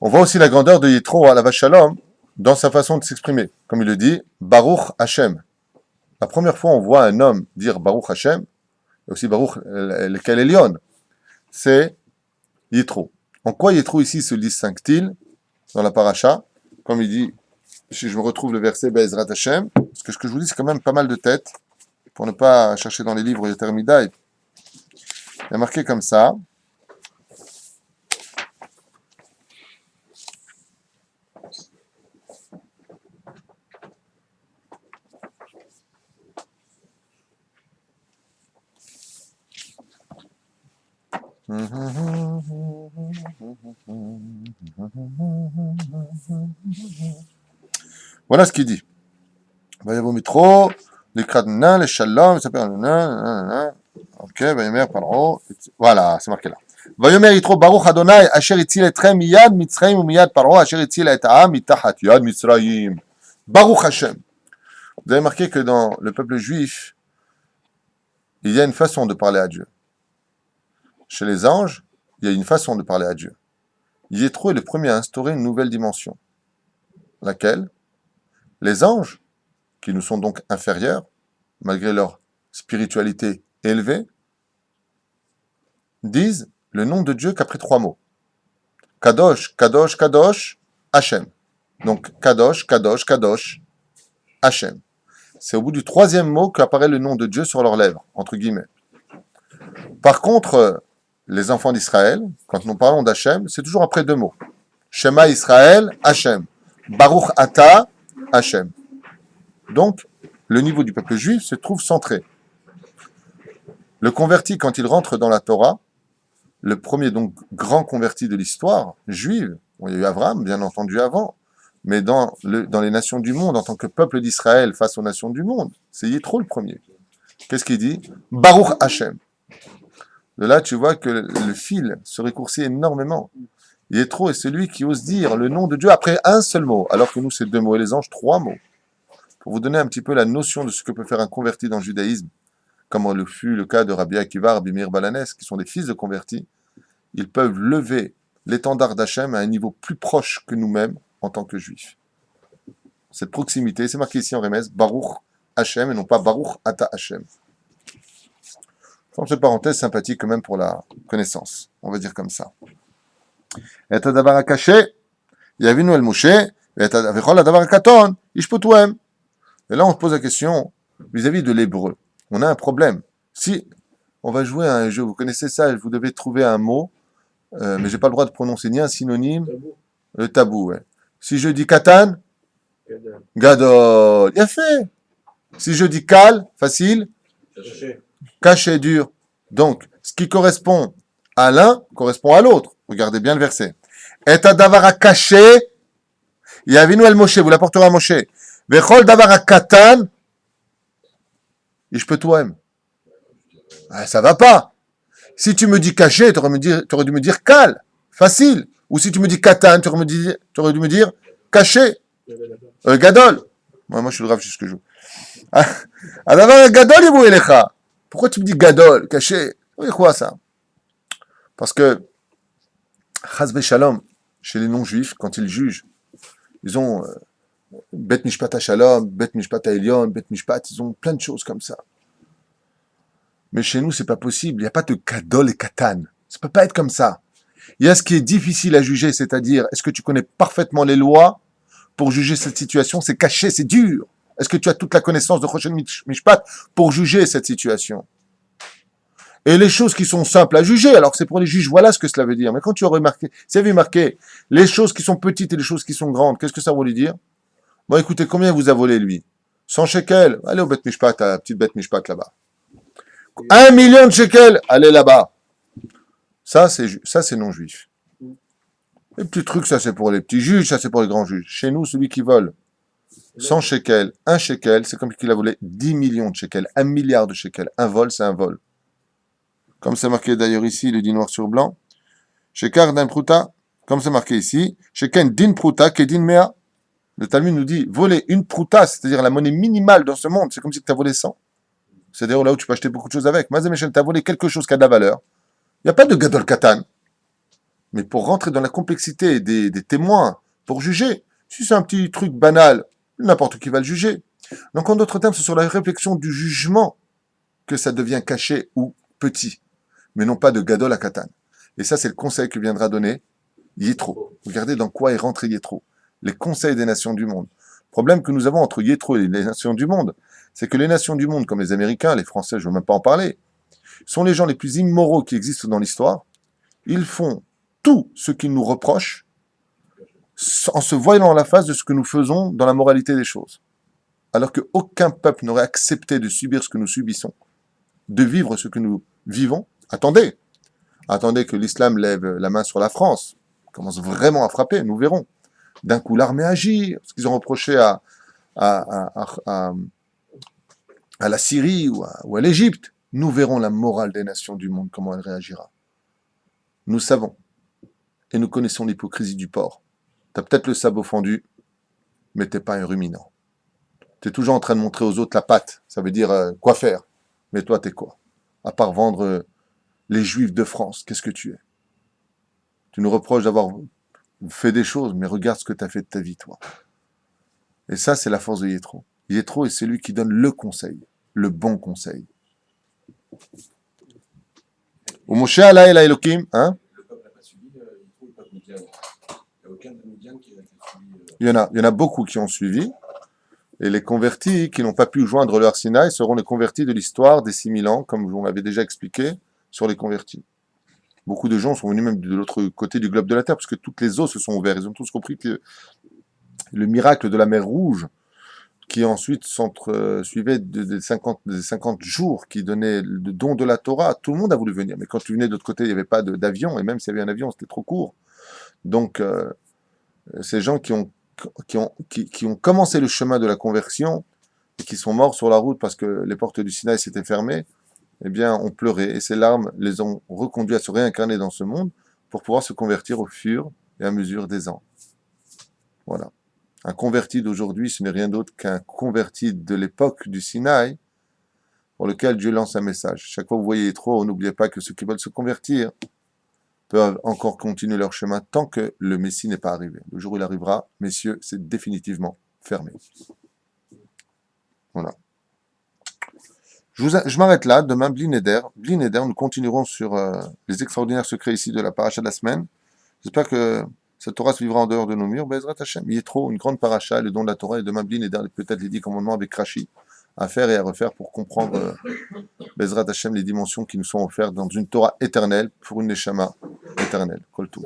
On voit aussi la grandeur de Yitro alav shalom dans sa façon de s'exprimer. Comme il le dit, Baruch Hashem. La première fois on voit un homme dire Baruch Hashem, et aussi Baruch lequel Elion, c'est Yitro. En quoi Yitro ici se distingue-t-il dans la paracha? Comme il dit, si je me retrouve le verset Be'ezrat Hashem, parce que ce que je vous dis c'est quand même pas mal de tête, pour ne pas chercher dans les livres Yoter Midaï. Il y a marqué comme ça. Voilà ce qu'il dit. Vayavo mitro, les kradna, les shalom, ça s'appelle ok, Vayomer Paro. Voilà, c'est marqué là. Vayomer Yitro Baruch Adonai, Asher Itzil Etrem miyad Mitzrayim miyad Paro, Asher Itzil et Ha'am mitachat yad Mitzrayim. Baruch Hashem. Vous avez marqué que dans le peuple juif, il y a une façon de parler à Dieu. Chez les anges, il y a une façon de parler à Dieu. Yitro est le premier à instaurer une nouvelle dimension. Laquelle? Les anges, qui nous sont donc inférieurs, malgré leur spiritualité élevée, disent le nom de Dieu qu'après 3 mots. Kadosh, Kadosh, Kadosh, Hachem. Donc Kadosh, Kadosh, Kadosh, Hachem. C'est au bout du 3e mot qu'apparaît le nom de Dieu sur leurs lèvres, entre guillemets. Par contre, les enfants d'Israël, quand nous parlons d'Hachem, c'est toujours après 2 mots. Shema Israël, Hachem. Baruch Ata, Hachem. Donc, le niveau du peuple juif se trouve centré. Le converti, quand il rentre dans la Torah, le premier donc grand converti de l'histoire juive, bon, il y a eu Abraham, bien entendu, avant, mais dans les nations du monde, en tant que peuple d'Israël face aux nations du monde, c'est Yitro le premier. Qu'est-ce qu'il dit? Baruch Hachem. De là, tu vois que le fil se raccourcit énormément. Yitro est celui qui ose dire le nom de Dieu après un seul mot, alors que nous, c'est 2 mots, et les anges, 3 mots. Pour vous donner un petit peu la notion de ce que peut faire un converti dans le judaïsme, comme le fut le cas de Rabbi Akiva, Rabbi Meir Balanès, qui sont des fils de convertis, ils peuvent lever l'étendard d'Hachem à un niveau plus proche que nous-mêmes en tant que juifs. Cette proximité, c'est marqué ici en Remez, Baruch Hachem, et non pas Baruch Ata Hachem. Cette parenthèse sympathique quand même pour la connaissance, on va dire comme ça. Et adavar akaché, yavinu el Moshe, et vechol adavar akaton, ishpotuem. Et là, on se pose la question vis-à-vis de l'hébreu. On a un problème. Si on va jouer à un jeu, vous connaissez ça, vous devez trouver un mot, mais j'ai pas le droit de prononcer ni un synonyme. Tabou. Le tabou, ouais. Si je dis katan, gadol, il a fait. Si je dis kal, facile, Caché. caché, dur. Donc, ce qui correspond à l'un correspond à l'autre. Regardez bien le verset. Et adavara caché, yavinu el Moshe, vous l'apporterez à Moshe. Vechol davara katan, ishpetuem. Ah, ça va pas. Si tu me dis caché, tu aurais dû me dire kal, facile. Ou si tu me dis katan, tu aurais dû me dire caché, gadol. Moi, je suis le grave jusque je joue. Adavara gadol yibu elecha. Pourquoi tu me dis gadol, caché? Oui, quoi ça? Parce que, chas v'shalom, chez les non-juifs, quand ils jugent, ils ont bet mishpat ha-shalom, bet mishpat ha-elyon, bet mishpat, ils ont plein de choses comme ça. Mais chez nous, c'est pas possible. Il n'y a pas de gadol et katan. Ça peut pas être comme ça. Il y a ce qui est difficile à juger, c'est-à-dire, est-ce que tu connais parfaitement les lois pour juger cette situation? C'est caché, c'est dur. Est-ce que tu as toute la connaissance de Choshen Mishpat pour juger cette situation? Et les choses qui sont simples à juger, alors que c'est pour les juges, voilà ce que cela veut dire. Mais quand tu as remarqué, si vous avez marqué les choses qui sont petites et les choses qui sont grandes, qu'est-ce que ça voulait dire? Bon, écoutez, combien vous a volé lui? 100 shekels, allez au Bet Mishpat, à la petite Bet Mishpat là-bas. 1 million de shekels, allez là-bas. Ça, c'est non-juif. Les petits trucs, ça c'est pour les petits juges, ça c'est pour les grands juges. Chez nous, celui qui vole 100 shekels, 1 shekel, c'est comme qu'il a volé 10 millions de shekels, 1 milliard de shekels. Un vol, c'est un vol. Comme c'est marqué d'ailleurs ici, il est dit noir sur blanc. Shekar d'un pruta, comme c'est marqué ici, Sheken din pruta kedin mea. Le Talmud nous dit, voler une pruta, c'est-à-dire la monnaie minimale dans ce monde, c'est comme si tu as volé 100. C'est-à-dire là où tu peux acheter beaucoup de choses avec. Mazé Michel, tu as volé quelque chose qui a de la valeur. Il n'y a pas de gadol katan. Mais pour rentrer dans la complexité des témoins, pour juger, si c'est un petit truc banal, n'importe qui va le juger. Donc en d'autres termes, c'est sur la réflexion du jugement que ça devient caché ou petit, mais non pas de gadol à katan. Et ça, c'est le conseil que viendra donner Yitro. Regardez dans quoi est rentré Yitro. Les conseils des nations du monde. Le problème que nous avons entre Yitro et les nations du monde, c'est que les nations du monde, comme les Américains, les Français, je ne veux même pas en parler, sont les gens les plus immoraux qui existent dans l'histoire. Ils font tout ce qu'ils nous reprochent en se voyant dans la face de ce que nous faisons dans la moralité des choses. Alors qu'aucun peuple n'aurait accepté de subir ce que nous subissons, de vivre ce que nous vivons. Attendez que l'islam lève la main sur la France, commence vraiment à frapper, nous verrons. D'un coup, l'armée agit, ce qu'ils ont reproché à la Syrie ou à l'Égypte. Nous verrons la morale des nations du monde, comment elle réagira. Nous savons, et nous connaissons l'hypocrisie du porc. Tu as peut-être le sabot fendu, mais tu n'es pas un ruminant. Tu es toujours en train de montrer aux autres la patte, ça veut dire quoi faire. Mais toi, tu es quoi? À part vendre les Juifs de France, qu'est-ce que tu es? Tu nous reproches d'avoir fait des choses, mais regarde ce que tu as fait de ta vie, toi. Et ça, c'est la force de Yétro. Yétro est celui qui donne le conseil, le bon conseil. Au Moshe Allah el Elohim, hein? Le peuple n'a pas suivi, il trouve le peuple Midian. Il n'y a aucun de Midian qui a suivi. Il y en a beaucoup qui ont suivi. Et les convertis qui n'ont pas pu joindre leur Sinaï seront les convertis de l'histoire des 6000 ans, comme on l'avait déjà expliqué sur les convertis. Beaucoup de gens sont venus même de l'autre côté du globe de la Terre, parce que toutes les eaux se sont ouvertes. Ils ont tous compris que le miracle de la mer Rouge, qui ensuite suivait des 50 jours qui donnaient le don de la Torah, tout le monde a voulu venir. Mais quand tu venais de l'autre côté, il n'y avait pas d'avion, et même s'il y avait un avion, c'était trop court. Donc, ces gens qui ont commencé le chemin de la conversion, et qui sont morts sur la route parce que les portes du Sinaï s'étaient fermées, eh bien, ont pleuré, et ces larmes les ont reconduits à se réincarner dans ce monde pour pouvoir se convertir au fur et à mesure des ans. Voilà. Un converti d'aujourd'hui, ce n'est rien d'autre qu'un converti de l'époque du Sinaï, pour lequel Dieu lance un message. Chaque fois que vous voyez trop, n'oubliez pas que ceux qui veulent se convertir peuvent encore continuer leur chemin tant que le Messie n'est pas arrivé. Le jour où il arrivera, messieurs, c'est définitivement fermé. Voilà. Je m'arrête là. Demain, Bli Neder, nous continuerons sur les extraordinaires secrets ici de la paracha de la semaine. J'espère que cette Torah se vivra en dehors de nos murs. Bezrat Hashem. Il y a trop une grande paracha, le don de la Torah, et demain, Bli Neder, peut-être les 10 commandements avec Rashi, à faire et à refaire pour comprendre Bezrat Hashem, les dimensions qui nous sont offertes dans une Torah éternelle pour une Neshama éternelle. Kol Tov.